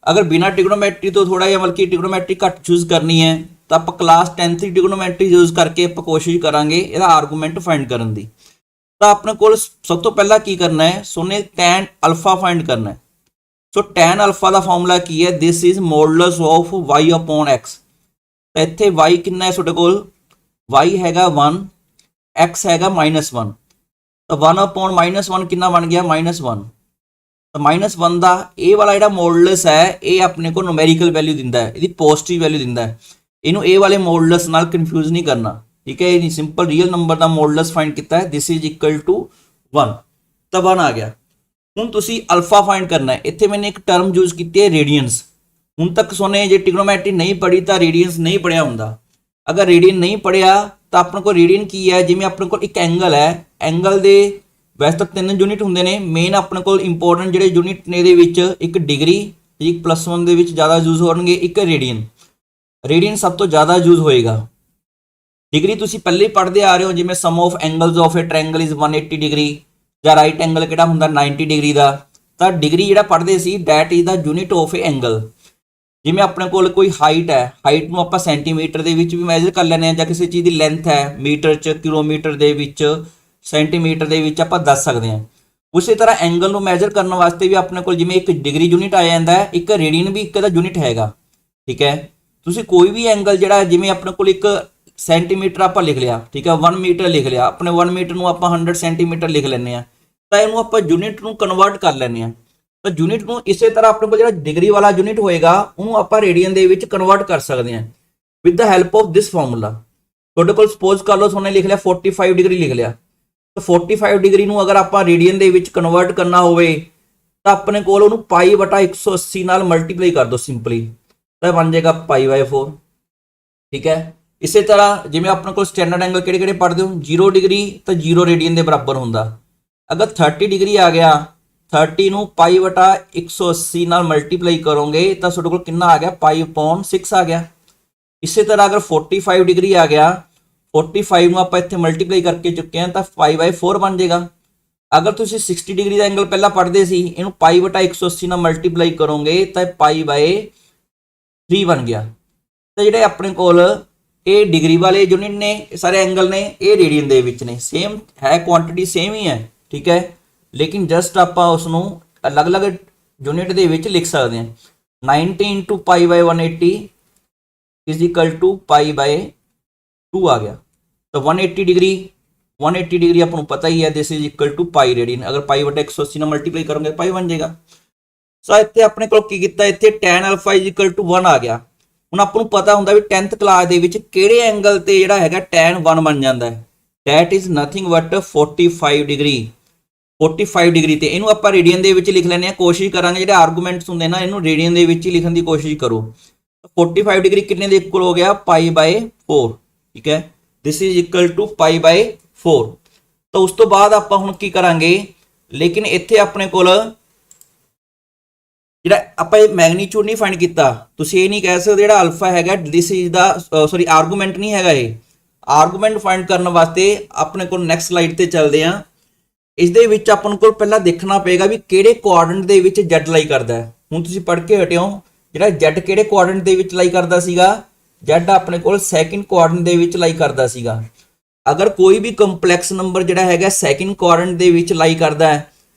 ਅਗਰ ਬਿਨਾ ਟ੍ਰਿਗਨੋਮੈਟਰੀ ਤੋਂ ਥੋੜਾ ਜਿਹਾ ਬਲਕਿ ਟ੍ਰਿਗਨੋਮੈਟਰੀ ਘੱਟ ਯੂਜ਼ ਕਰਨੀ ਹੈ ਤਾਂ ਆਪਾਂ ਕਲਾਸ 10th ਦੀ ਟ੍ਰਿਗਨੋਮੈਟਰੀ ਯੂਜ਼ ਕਰਕੇ ਆਪਾਂ ਕੋਸ਼ਿਸ਼ ਕਰਾਂਗੇ ਇਹਦਾ ਆਰਗੂਮੈਂਟ ਫਾਈਂਡ ਕਰਨ ਦੀ। ਤਾਂ ਆਪਣੇ ਕੋਲ ਸਭ ਤੋਂ ਪਹਿਲਾਂ ਕੀ ਕਰਨਾ ਹੈ, ਸੋਨੇ tan α ਫਾਈਂਡ ਕਰਨਾ ਹੈ। ਸੋ tan α ਦਾ ਫਾਰਮੂਲਾ ਕੀ ਹੈ, this is modulus of y/x। ਤਾਂ ਇੱਥੇ y ਕਿੰਨਾ ਹੈ ਤੁਹਾਡੇ ਕੋਲ, y ਹੈਗਾ 1, x ਹੈਗਾ -1। ਤਾਂ 1/-1 ਕਿੰਨਾ ਬਣ ਗਿਆ, -1। ਤਾਂ -1 ਦਾ ਇਹ ਵਾਲਾ ਜਿਹੜਾ ਮੋਡੂਲਸ ਹੈ ਇਹ ਆਪਣੇ ਕੋਲ ਨੂਮੈਰੀਕਲ ਵੈਲਿਊ ਦਿੰਦਾ ਹੈ, ਇਹਦੀ ਪੋਜ਼ਿਟਿਵ ਵੈਲਿਊ ਦਿੰਦਾ ਹੈ। ਇਹਨੂੰ ਇਹ ਵਾਲੇ ਮੋਡੂਲਸ ਨਾਲ ਕਨਫਿਊਜ਼ ਨਹੀਂ ਕਰਨਾ, ਠੀਕ ਹੈ। ਇਹ ਸਿੰਪਲ ਰੀਅਲ ਨੰਬਰ ਦਾ ਮੋਡੂਲਸ ਫਾਈਂਡ ਕੀਤਾ ਹੈ, ਦਿਸ ਇਜ਼ ਇਕੁਅਲ ਟੂ 1, ਤਾਂ 1 ਆ ਗਿਆ। ਹੁਣ ਤੁਸੀਂ ਅਲਫਾ ਫਾਈਂਡ ਕਰਨਾ ਹੈ। ਇੱਥੇ ਮੈंने ਇੱਕ ਟਰਮ ਯੂਜ਼ ਕੀਤੀ ਹੈ ਰੇਡੀਅਨਸ। ਹੁਣ ਤੱਕ ਸੋਨੇ ਜੇ ਟ੍ਰਿਗਨੋਮੈਟਰੀ ਨਹੀਂ ਪੜ੍ਹੀ ਤਾਂ ਰੇਡੀਅਨਸ ਨਹੀਂ ਪੜਿਆ ਹੁੰਦਾ। ਅਗਰ ਰੇਡੀਅਨ ਨਹੀਂ ਪੜਿਆ ਤਾਂ ਆਪਣੇ ਕੋਲ ਰੇਡੀਅਨ ਕੀ ਹੈ, ਜਿਵੇਂ ਆਪਣੇ ਕੋਲ ਇੱਕ ਐਂਗਲ ਹੈ, ਐਂਗਲ ਦੇ ਵੈਸੇ ਤਾਂ 3 ਯੂਨਿਟ ਹੁੰਦੇ ਨੇ ਮੇਨ। ਆਪਣੇ ਕੋਲ ਇੰਪੋਰਟੈਂਟ ਜਿਹੜੇ ਯੂਨਿਟ ਨੇ ਇਹਦੇ ਵਿੱਚ ਇੱਕ ਡਿਗਰੀ, ਇੱਕ +1 ਦੇ ਵਿੱਚ ਜ਼ਿਆਦਾ ਯੂਜ਼ ਹੋਣਗੇ, ਇੱਕ ਰੇਡੀਅਨ। ਰੇਡੀਅਨ ਸਭ ਤੋਂ ਜ਼ਿਆਦਾ ਯੂਜ਼ ਹੋਏਗਾ। ਡਿਗਰੀ ਤੁਸੀਂ ਪਹਿਲੇ ਹੀ ਪੜ੍ਹਦੇ ਆ ਰਹੇ ਹੋ, ਜਿਵੇਂ sum of angles of a triangle is 180 degree, ਜਾਂ ਰਾਈਟ ਐਂਗਲ ਕਿਹੜਾ ਹੁੰਦਾ 90 ਡਿਗਰੀ ਦਾ। ਤਾਂ ਡਿਗਰੀ ਜਿਹੜਾ ਪੜ੍ਹਦੇ ਸੀ that is the unit of a angle. ਜਿਵੇਂ ਆਪਣੇ ਕੋਲ ਕੋਈ ਹਾਈਟ ਹੈ, ਹਾਈਟ ਨੂੰ ਆਪਾਂ ਸੈਂਟੀਮੀਟਰ ਦੇ ਵਿੱਚ ਵੀ ਮੈਜ਼ਰ ਕਰ ਲੈਂਦੇ ਹਾਂ, ਜਾਂ ਕਿਸੇ ਚੀਜ਼ ਦੀ ਲੈਂਥ ਹੈ ਮੀਟਰ 'ਚ, ਕਿਲੋਮੀਟਰ ਦੇ ਵਿੱਚ, ਸੈਂਟੀਮੀਟਰ ਦੇ ਵਿੱਚ ਆਪਾਂ ਦੱਸ ਸਕਦੇ ਹਾਂ। ਉਸੇ ਤਰ੍ਹਾਂ ਐਂਗਲ ਨੂੰ ਮੈਜ਼ਰ ਕਰਨ ਵਾਸਤੇ ਵੀ ਆਪਣੇ ਕੋਲ ਜਿਵੇਂ ਇੱਕ ਡਿਗਰੀ ਯੂਨਿਟ ਆ ਜਾਂਦਾ ਹੈ, ਇੱਕ ਰੇਡੀਅਨ ਵੀ ਇੱਕ ਦਾ ਯੂਨਿਟ ਹੈਗਾ, ਠੀਕ ਹੈ। ਤੁਸੀਂ ਕੋਈ ਵੀ ਐਂਗਲ ਜਿਹੜਾ ਜਿਵੇਂ ਆਪਣੇ ਕੋਲ ਇੱਕ ਸੈਂਟੀਮੀਟਰ ਆਪਾਂ ਲਿਖ ਲਿਆ, ਠੀਕ ਹੈ, 1 ਮੀਟਰ ਲਿਖ ਲਿਆ, ਆਪਣੇ 1 ਮੀਟਰ ਨੂੰ ਆਪਾਂ 100 ਸੈਂਟੀਮੀਟਰ ਲਿਖ ਲੈਂਦੇ ਹਾਂ, ਤਾਂ ਇਹਨੂੰ ਆਪਾਂ ਯੂਨਿਟ ਨੂੰ ਕਨਵਰਟ ਕਰ ਲੈਂਦੇ ਹਾਂ। ਤਾਂ ਯੂਨਿਟ ਨੂੰ ਇਸੇ ਤਰ੍ਹਾਂ ਆਪਣੇ ਕੋਲ ਜਿਹੜਾ ਡਿਗਰੀ ਵਾਲਾ ਯੂਨਿਟ ਹੋਏਗਾ ਉਹਨੂੰ ਆਪਾਂ ਰੇਡੀਅਨ ਦੇ ਵਿੱਚ ਕਨਵਰਟ ਕਰ ਸਕਦੇ ਹਾਂ with the help of this formula. ਤੁਹਾਡੇ ਕੋਲ ਸਪੋਜ਼ ਕਰ ਲਓ ਤੁਹਾਨੂੰ ਲਿਖ ਲਿਆ 45 ਡਿਗਰੀ ਲਿਖ ਲਿਆ, ਤਾਂ 45 ਡਿਗਰੀ ਨੂੰ ਅਗਰ ਆਪਾਂ ਰੇਡੀਅਨ ਦੇ ਵਿੱਚ ਕਨਵਰਟ ਕਰਨਾ ਹੋਵੇ ਤਾਂ ਆਪਣੇ ਕੋਲ ਉਹਨੂੰ π/180 ਨਾਲ ਮਲਟੀਪਲਾਈ ਕਰ ਦਿਓ ਸਿੰਪਲੀ, ਤਾਂ ਬਣ ਜਾਏਗਾ π/4, ਠੀਕ ਹੈ। ਇਸੇ ਤਰ੍ਹਾਂ ਜਿਵੇਂ ਆਪਣੇ ਕੋਲ ਸਟੈਂਡਰਡ ਐਂਗਲ ਕਿਹੜੇ ਕਿਹੜੇ ਪੜ੍ਹਦੇ ਹੋ, 0 ਡਿਗਰੀ ਤਾਂ 0 ਰੇਡੀਅਨ ਦੇ ਬਰਾਬਰ ਹੁੰਦਾ। ਅਗਰ 30 ਡਿਗਰੀ ਆ ਗਿਆ, 30 ਨੂੰ π/180 ਨਾਲ ਮਲਟੀਪਲਾਈ ਕਰੋਗੇ ਤਾਂ ਤੁਹਾਡੇ ਕੋਲ ਕਿੰਨਾ ਆ ਗਿਆ, π/6 ਆ ਗਿਆ। ਇਸੇ ਤਰ੍ਹਾਂ ਅਗਰ 45 ਡਿਗਰੀ ਆ ਗਿਆ, 45 ਨੂੰ ਆਪਾਂ ਇੱਥੇ ਮਲਟੀਪਲਾਈ ਕਰਕੇ ਚੁੱਕੇ ਹਾਂ ਤਾਂ π/4 ਬਣ ਜਾਏਗਾ। ਅਗਰ ਤੁਸੀਂ 60 ਡਿਗਰੀ ਦਾ ਐਂਗਲ ਪਹਿਲਾਂ ਪੜ੍ਹਦੇ ਸੀ, ਇਹਨੂੰ π/180 ਨਾਲ ਮਲਟੀਪਲਾਈ ਕਰੋਗੇ ਤਾਂ π/3 ਬਣ ਗਿਆ। ਤਾਂ ਜਿਹੜੇ ਆਪਣੇ ਕੋਲ ਇਹ ਡਿਗਰੀ ਵਾਲੇ ਯੂਨਿਟ ਨੇ, ਸਾਰੇ ਐਂਗਲ ਨੇ, ਇਹ ਰੇਡੀਅਨ ਦੇ ਵਿੱਚ ਨੇ। ਸੇਮ ਹੈ, ਕੁਆਂਟੀਟੀ ਸੇਮ ਹੀ ਹੈ, ਠੀਕ ਹੈ, ਲੇਕਿਨ ਜਸਟ ਆਪਾਂ ਉਸ ਨੂੰ ਅਲੱਗ-ਅਲੱਗ ਯੂਨਿਟ ਦੇ ਵਿੱਚ ਲਿਖ ਸਕਦੇ ਹਾਂ। 90 × π/180 ਇਜ਼ ਇਕੁਅਲ ਟੂ π/2 ਆ ਗਿਆ। ਤਾਂ 180 ਡਿਗਰੀ ਆਪਾਂ ਨੂੰ ਪਤਾ ਹੀ ਹੈ, this is equal to π radian. ਅਗਰ π/180 ਨਾਲ ਮਲਟੀਪਲਾਈ ਕਰੋਗੇ π ਬਣ ਜਾਏਗਾ। ਸੋ ਇੱਥੇ ਆਪਣੇ ਕੋਲ ਕੀ ਕੀਤਾ, ਇੱਥੇ tan α ਇਜ਼ ਇਕੁਅਲ ਟੂ 1 ਆ ਗਿਆ। ਹੁਣ ਆਪਾਂ ਨੂੰ ਪਤਾ ਹੁੰਦਾ ਵੀ 10th ਕਲਾਸ ਦੇ ਵਿੱਚ ਕਿਹੜੇ ਐਂਗਲ ਤੇ ਜਿਹੜਾ ਹੈਗਾ tan 1 ਬਣ ਜਾਂਦਾ ਹੈ, that is nothing but 45 degree. 45 degree ਤੇ ਇਹਨੂੰ ਆਪਾਂ ਰੇਡੀਅਨ ਦੇ ਵਿੱਚ ਲਿਖ ਲੈਂਦੇ ਹਾਂ। ਕੋਸ਼ਿਸ਼ ਕਰਾਂਗੇ ਜਿਹੜੇ ਆਰਗੂਮੈਂਟਸ ਹੁੰਦੇ ਨਾ ਇਹਨੂੰ ਰੇਡੀਅਨ ਦੇ ਵਿੱਚ ਹੀ ਲਿਖਣ ਦੀ ਕੋਸ਼ਿਸ਼ ਕਰੋ। 45 ਡਿਗਰੀ ਕਿੰਨੇ ਦੇ ਇਕੁਅਲ ਹੋ ਗਿਆ, π/4, ਠੀਕ ਹੈ, ਦਿਸ ਇਜ਼ ਇਕੁਅਲ ਟੂ π/4। ਤਾਂ ਉਸ ਤੋਂ ਬਾਅਦ ਆਪਾਂ ਹੁਣ ਕੀ ਕਰਾਂਗੇ, ਲੇਕਿਨ ਇੱਥੇ ਆਪਣੇ ਕੋਲ ਜਿਹੜਾ ਆਪਾਂ ਇਹ ਮੈਗਨੀਚਿਊਡ ਨਹੀਂ ਫਾਈਂਡ ਕੀਤਾ, ਤੁਸੀਂ ਇਹ ਨਹੀਂ ਕਹਿ ਸਕਦੇ ਜਿਹੜਾ ਅਲਫਾ ਹੈਗਾ ਦਿਸ ਇਜ਼ ਦਾ ਸੌਰੀ ਆਰਗੂਮੈਂਟ ਨਹੀਂ ਹੈਗਾ। ਇਹ ਆਰਗੂਮੈਂਟ ਫਾਈਂਡ ਕਰਨ ਵਾਸਤੇ ਆਪਣੇ ਕੋਲ ਨੈਕਸਟ ਸਲਾਈਡ ਤੇ ਚੱਲਦੇ ਹਾਂ। ਇਸ ਦੇ ਵਿੱਚ ਆਪਾਂ ਨੂੰ ਕੋਲ ਪਹਿਲਾਂ ਦੇਖਣਾ ਪਏਗਾ ਵੀ ਕਿਹੜੇ ਕੁਆਡਰੈਂਟ ਦੇ ਵਿੱਚ Z ਲਾਈ ਕਰਦਾ ਹੈ। ਹੁਣ ਤੁਸੀਂ ਪੜ੍ਹ ਕੇ ਹਟਿਓ ਜਿਹੜਾ Z ਕਿਹੜੇ ਕੁਆਡਰੈਂਟ ਦੇ ਵਿੱਚ ਲਾਈ ਕਰਦਾ ਸੀਗਾ, Z ਆਪਣੇ ਕੋਲ ਸੈਕਿੰਡ ਕੁਆਡਰੈਂਟ ਦੇ ਵਿੱਚ ਲਾਈ ਕਰਦਾ ਸੀਗਾ। ਅਗਰ ਕੋਈ ਵੀ ਕੰਪਲੈਕਸ ਨੰਬਰ ਜਿਹੜਾ ਹੈਗਾ ਸੈਕਿੰਡ ਕੁਆਡਰੈਂਟ ਦੇ ਵਿੱਚ ਲਾਈ ਕਰਦਾ ਹੈ,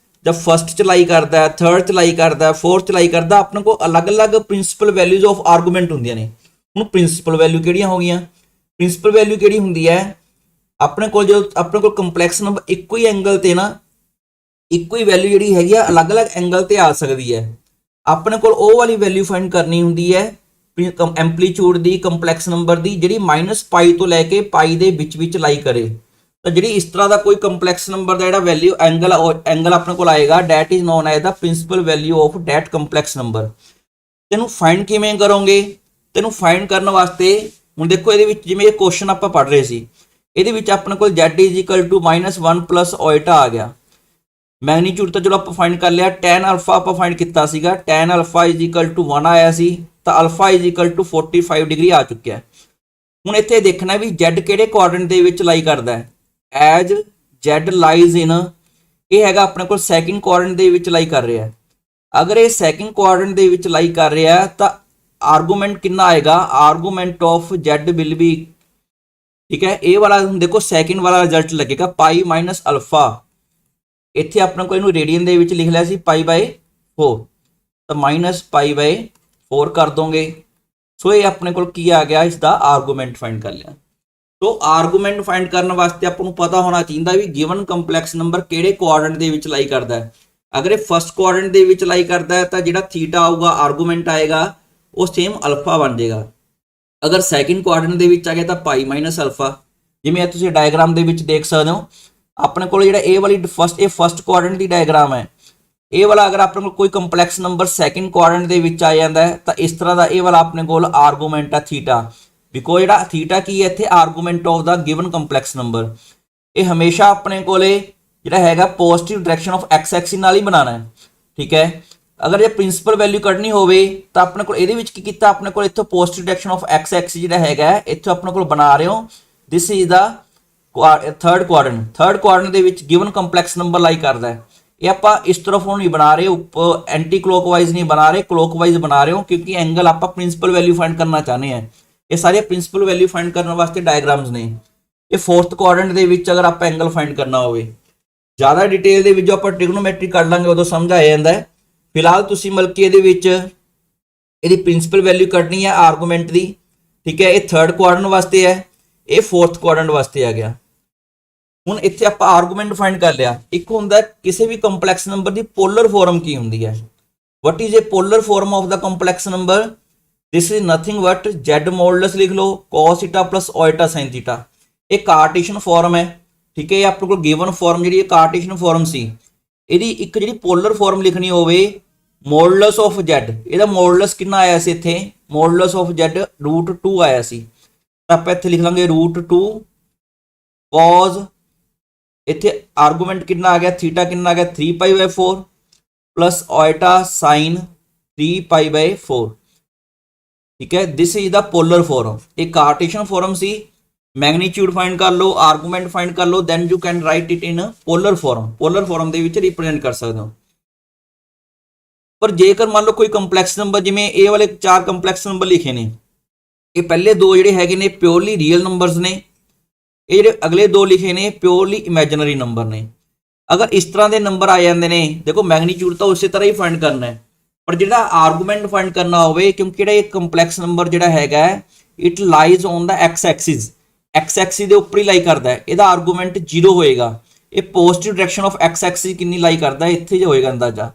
ਜਾਂ ਫਸਟ ਚ ਲਾਈ ਕਰਦਾ ਹੈ, ਥਰਡ ਚ ਲਾਈ ਕਰਦਾ ਹੈ, ਫੋਰਥ ਚ ਲਾਈ ਕਰਦਾ, ਆਪਣੇ ਕੋਲ ਅਲੱਗ-ਅਲੱਗ ਪ੍ਰਿੰਸੀਪਲ ਵੈਲਿਊਜ਼ ਆਫ ਆਰਗੂਮੈਂਟ ਹੁੰਦੀਆਂ ਨੇ। ਹੁਣ ਪ੍ਰਿੰਸੀਪਲ ਵੈਲਿਊ ਕਿਹੜੀਆਂ ਹੋ ਗਈਆਂ, ਪ੍ਰਿੰਸੀਪਲ ਵੈਲਿਊ ਕਿਹੜੀ ਹੁੰਦੀ ਹੈ, ਆਪਣੇ ਕੋਲ ਜਦੋਂ ਆਪਣੇ ਕੋਲ ਕੰਪਲੈਕਸ ਨੰਬਰ ਇੱਕੋ ਹੀ ਐਂਗਲ ਤੇ ਨਾ ਇੱਕੋ ਹੀ ਵੈਲਿਊ ਜਿਹੜੀ ਹੈਗੀ ਆ ਅਲੱਗ-ਅਲੱਗ ਐਂਗਲ ਤੇ ਆ ਸਕਦੀ ਹੈ। ਆਪਣੇ ਕੋਲ ਉਹ ਵਾਲੀ ਵੈਲਿਊ ਫਾਈਂਡ ਕਰਨੀ ਹੁੰਦੀ ਹੈ ਐਂਪਲੀਟਿਊਡ ਦੀ ਕੰਪਲੈਕਸ ਨੰਬਰ ਦੀ ਜਿਹੜੀ -π ਤੋਂ ਲੈ ਕੇ π ਦੇ ਵਿੱਚ ਲਾਈ ਕਰੇ। ਤਾਂ ਜਿਹੜੀ ਇਸ ਤਰ੍ਹਾਂ ਦਾ ਕੋਈ ਕੰਪਲੈਕਸ ਨੰਬਰ ਦਾ ਜਿਹੜਾ ਵੈਲਿਊ ਐਂਗਲ ਆਪਣੇ ਕੋਲ ਆਏਗਾ that is known as the principal value of that complex number. ਤੈਨੂੰ ਫਾਈਂਡ ਕਿਵੇਂ ਕਰੋਗੇ, ਤੈਨੂੰ ਫਾਈਂਡ ਕਰਨ ਵਾਸਤੇ ਹੁਣ ਦੇਖੋ ਇਹਦੇ ਵਿੱਚ ਜਿਵੇਂ ਇਹ ਕੁਐਸਚਨ ਆਪਾਂ ਪੜ੍ਹ ਰਹੇ ਸੀ, ਇਹਦੇ ਵਿੱਚ ਆਪਣੇ ਕੋਲ Z ਇਜ਼ ਇਕੁਅਲ ਟੂ -1 + ਓਇਟਾ ਆ ਗਿਆ। ਮੈਗਨੀਚਿਊਡ ਤਾਂ ਚਲੋ ਆਪਾਂ ਫਾਈਂਡ ਕਰ ਲਿਆ। tan α ਆਪਾਂ ਫਾਈਂਡ ਕੀਤਾ ਸੀਗਾ, tan α ਇਜ਼ ਇਕੁਅਲ ਟੂ 1 ਆਇਆ ਸੀ, ਤਾਂ α ਇਜ਼ ਇਕੁਅਲ ਟੂ 45 ਡਿਗਰੀ ਆ ਚੁੱਕਿਆ। ਹੁਣ ਇੱਥੇ ਦੇਖਣਾ ਵੀ Z ਕਿਹੜੇ ਕੁਆਡਰੈਂਟ ਦੇ ਵਿੱਚ ਲਾਈ ਕਰਦਾ ਹੈ। ਐਜ Z ਲਾਈਜ਼ ਇਨ, ਇਹ ਹੈਗਾ ਆਪਣੇ ਕੋਲ ਸੈਕਿੰਡ ਕੁਆਡਰੈਂਟ ਦੇ ਵਿੱਚ ਲਾਈ ਕਰ ਰਿਹਾ ਹੈ। ਅਗਰ ਇਹ ਸੈਕਿੰਡ ਕੁਆਡਰੈਂਟ ਦੇ ਵਿੱਚ ਲਾਈ ਕਰ ਰਿਹਾ ਤਾਂ ਆਰਗੂਮੈਂਟ ਕਿੰਨਾ ਆਏਗਾ, argument of Z will be, ਠੀਕ ਹੈ, ਇਹ ਵਾਲਾ ਹੁਣ ਦੇਖੋ ਸੈਕਿੰਡ ਵਾਲਾ ਰਿਜ਼ਲਟ ਲੱਗੇਗਾ π - α। ਇੱਥੇ ਆਪਣੇ ਕੋਲ ਇਹਨੂੰ ਰੇਡੀਅਨ ਦੇ ਵਿੱਚ ਲਿਖ ਲਿਆ ਸੀ π/4, ਤਾਂ -π/4 ਕਰ ਦੋਗੇ। ਸੋ ਇਹ ਆਪਣੇ ਕੋਲ ਕੀ ਆ ਗਿਆ, ਇਸ ਦਾ ਆਰਗੂਮੈਂਟ ਫਾਈਂਡ ਕਰ ਲਿਆ। ਸੋ ਆਰਗੂਮੈਂਟ ਫਾਈਂਡ ਕਰਨ ਵਾਸਤੇ ਆਪਾਂ ਨੂੰ ਪਤਾ ਹੋਣਾ ਚਾਹੀਦਾ ਵੀ ਗਿਵਨ ਕੰਪਲੈਕਸ ਨੰਬਰ ਕਿਹੜੇ ਕੁਆਡਰੈਂਟ ਦੇ ਵਿੱਚ ਲਾਈ ਕਰਦਾ ਹੈ। ਅਗਰ ਇਹ ਫਸਟ ਕੁਆਡਰੈਂਟ ਦੇ ਵਿੱਚ ਲਾਈ ਕਰਦਾ ਹੈ ਤਾਂ ਜਿਹੜਾ ਥੀਟਾ ਆਊਗਾ ਆਰਗੂਮੈਂਟ ਆਏਗਾ ਉਹ ਸੇਮ ਅਲਫਾ ਬਣ ਜਾਏਗਾ। अगर सैकेंड क्वाड्रेंट ਦੇ ਵਿੱਚ ਆ ਗਿਆ ਤਾਂ ਪਾਈ ਮਾਈਨਸ ਅਲਫਾ। ਜਿਵੇਂ ਤੁਸੀਂ ਡਾਇਗਰਾਮ ਦੇ ਵਿੱਚ ਦੇਖ ਸਕਦੇ ਹੋ ਆਪਣੇ ਕੋਲ ਜਿਹੜਾ ਇਹ ਵਾਲੀ ਫਸਟ ਕੁਆਡਰੈਂਟ ਦੀ ਡਾਇਗਰਾਮ ਹੈ, ਇਹ ਵਾਲਾ ਅਗਰ ਆਪਣੇ ਕੋਲ ਕੋਈ ਕੰਪਲੈਕਸ ਨੰਬਰ ਸੈਕਿੰਡ ਕੁਆਡਰੈਂਟ ਦੇ ਵਿੱਚ ਆ ਜਾਂਦਾ ਹੈ ਤਾਂ ਇਸ ਤਰ੍ਹਾਂ ਦਾ ਇਹ ਵਾਲਾ ਆਪਣੇ ਕੋਲ ਆਰਗੂਮੈਂਟ ਆ ਥੀਟਾ, ਬਿਕੋਜ਼ ਜਿਹੜਾ ਥੀਟਾ ਕੀ ਹੈ ਇੱਥੇ argument of the given complex number. ਇਹ ਹਮੇਸ਼ਾ ਆਪਣੇ ਕੋਲੇ ਜਿਹੜਾ ਹੈਗਾ positive direction of X axis ਨਾਲ ਹੀ ਬਣਾਉਣਾ ਹੈ, ਠੀਕ ਹੈ। ਅਗਰ ਇਹ ਪ੍ਰਿੰਸੀਪਲ ਵੈਲਿਊ ਕੱਢਣੀ ਹੋਵੇ ਤਾਂ ਆਪਣੇ ਕੋਲ ਇਹਦੇ ਵਿੱਚ ਕੀ ਕੀਤਾ, ਆਪਣੇ ਕੋਲ ਇੱਥੋਂ positive direction of X axis ਜਿਹੜਾ ਹੈਗਾ ਇੱਥੋਂ ਆਪਣੇ ਕੋਲ ਬਣਾ ਰਹੇ ਹੋ this is the third quadrant ਦੇ ਵਿੱਚ ਗਿਵਨ ਕੰਪਲੈਕਸ ਨੰਬਰ ਲਾਈ ਕਰਦਾ ਹੈ। ਇਹ ਆਪਾਂ ਇਸ ਤਰਫ ਨੂੰ ਨਹੀਂ ਬਣਾ ਰਹੇ, ਉੱਪਰ ਐਂਟੀ ਕਲੋਕਵਾਈਜ਼ ਨਹੀਂ ਬਣਾ ਰਹੇ, ਕਲੋਕਵਾਈਜ਼ ਬਣਾ ਰਹੇ ਹੋ ਕਿਉਂਕਿ ਐਂਗਲ ਆਪਾਂ ਪ੍ਰਿੰਸੀਪਲ ਵੈਲਿਊ ਫਾਈਂਡ ਕਰਨਾ ਚਾਹੁੰਦੇ ਹਾਂ। ਇਹ ਸਾਰੇ ਪ੍ਰਿੰਸੀਪਲ ਵੈਲਿਊ ਫਾਈਂਡ ਕਰਨ ਵਾਸਤੇ ਡਾਇਗਰਾਮਸ ਨੇ। ਇਹ ਫੋਰਥ ਕੁਆਡਰੈਂਟ ਦੇ ਵਿੱਚ ਅਗਰ ਆਪਾਂ ਐਂਗਲ ਫਾਈਂਡ ਕਰਨਾ ਹੋਵੇ ਜ਼ਿਆਦਾ ਡਿਟੇਲ ਦੇ ਵਿੱਚ ਜੋ ਆਪਾਂ ਟ੍ਰਿਗਨੋਮੈਟਰੀ ਕਰ ਲਾਂਗੇ ਉਦੋਂ ਸਮਝ ਆ ਜਾਂਦਾ ਹੈ। ਫਿਲਹਾਲ ਤੁਸੀਂ ਮਤਲਬ ਕਿ ਇਹਦੇ ਵਿੱਚ ਇਹਦੀ ਪ੍ਰਿੰਸੀਪਲ ਵੈਲਿਊ ਕੱਢਣੀ ਹੈ ਆਰਗੂਮੈਂਟ ਦੀ, ਠੀਕ ਹੈ। ਇਹ ਥਰਡ ਕੁਆਡਰੈਂਟ ਵਾਸਤੇ ਹੈ, ਇਹ ਫੋਰਥ ਕੁਆਡਰੈਂਟ ਵਾਸਤੇ ਆ ਗਿਆ। ਹੁਣ ਇੱਥੇ ਆਪਾਂ ਆਰਗੂਮੈਂਟ ਫਾਈਂਡ ਕਰ ਲਿਆ। ਇੱਕ ਹੁੰਦਾ ਕਿਸੇ ਵੀ ਕੰਪਲੈਕਸ ਨੰਬਰ ਦੀ ਪੋਲਰ ਫਾਰਮ ਕੀ ਹੁੰਦੀ ਹੈ। What is a polar form of the complex number, this is nothing but z modulus ਲਿਖ ਲਓ cos theta plus iota sin theta. ਇਹ ਕਾਰਟੇਸ਼ੀਅਨ ਫਾਰਮ ਹੈ, ਠੀਕ ਹੈ। ਇਹ ਆਪਣੇ ਕੋਲ ਗਿਵਨ ਫਾਰਮ ਜਿਹੜੀ ਕਾਰਟੇਸ਼ੀਅਨ ਫਾਰਮ ਸੀ, ਇਹਦੀ ਇੱਕ ਜਿਹੜੀ ਪੋਲਰ ਫਾਰਮ ਲਿਖਣੀ ਹੋਵੇ ਮੋਡੂਲਸ ਆਫ z, ਇਹਦਾ ਮੋਡੂਲਸ ਕਿੰਨਾ ਆਇਆ ਸੀ ਇੱਥੇ, ਮੋਡੂਲਸ ਆਫ z √2 ਆਇਆ ਸੀ ਤਾਂ ਆਪਾਂ ਇੱਥੇ ਲਿਖ ਲਾਂਗੇ √2 cos, ਇੱਥੇ ਆਰਗੂਮੈਂਟ ਕਿੰਨਾ ਆ ਗਿਆ ਥੀਟਾ ਕਿੰਨਾ ਆ ਗਿਆ 3π/4 ਪਲਸ ਓਇਟਾ sin 3π/4, ਠੀਕ ਹੈ। This is the polar form. ਇਹ ਕਾਰਟੇਸ਼ੀਅਨ ਫਾਰਮ ਸੀ, ਮੈਗਨੀਟਿਊਡ ਫਾਈਂਡ ਕਰ ਲਓ, ਆਰਗੂਮੈਂਟ ਫਾਈਂਡ ਕਰ ਲਓ, then you can write it in polar form. Polar form ਦੇ ਵਿੱਚ ਰਿਪਰੈਜ਼ੈਂਟ ਕਰ ਸਕਦੇ ਹੋ। ਪਰ ਜੇਕਰ ਮੰਨ ਲਓ ਕੋਈ ਕੰਪਲੈਕਸ ਨੰਬਰ, ਜਿਵੇਂ ਇਹ ਵਾਲੇ 4 ਕੰਪਲੈਕਸ ਨੰਬਰ ਲਿਖੇ ਨੇ, ਇਹ ਪਹਿਲੇ 2 ਜਿਹੜੇ ਹੈਗੇ ਨੇ ਪਿਓਰਲੀ ਰੀਅਲ ਨੰਬਰਸ ਨੇ, ਇਹ ਜਿਹੜੇ ਅਗਲੇ 2 ਲਿਖੇ ਨੇ ਪਿਓਰਲੀ ਇਮੇਜਨਰੀ ਨੰਬਰ ਨੇ। ਅਗਰ ਇਸ ਤਰ੍ਹਾਂ ਦੇ ਨੰਬਰ ਆ ਜਾਂਦੇ ਨੇ, ਦੇਖੋ ਮੈਗਨੀਟਿਊਡ ਤਾਂ ਉਸੇ ਤਰ੍ਹਾਂ ਹੀ ਫਾਈਂਡ ਕਰਨਾ ਹੈ, ਪਰ ਜਿਹੜਾ ਆਰਗੂਮੈਂਟ ਫਾਈਂਡ ਕਰਨਾ ਹੋਵੇ, ਕਿਉਂਕਿ ਜਿਹੜਾ ਇਹ ਕੰਪਲੈਕਸ ਨੰਬਰ ਜਿਹੜਾ ਹੈਗਾ it lies on the X axis, X axis ਦੇ ਉੱਪਰ ਹੀ ਲਾਈ ਕਰਦਾ ਹੈ, ਇਹਦਾ ਆਰਗੂਮੈਂਟ 0 ਹੋਏਗਾ। ਇਹ positive direction of X axis ਕਿੰਨੀ ਲਾਈ ਕਰਦਾ ਇੱਥੇ ਜੇ ਹੋਏਗਾ ਅੰਦਾਜ਼ਾ,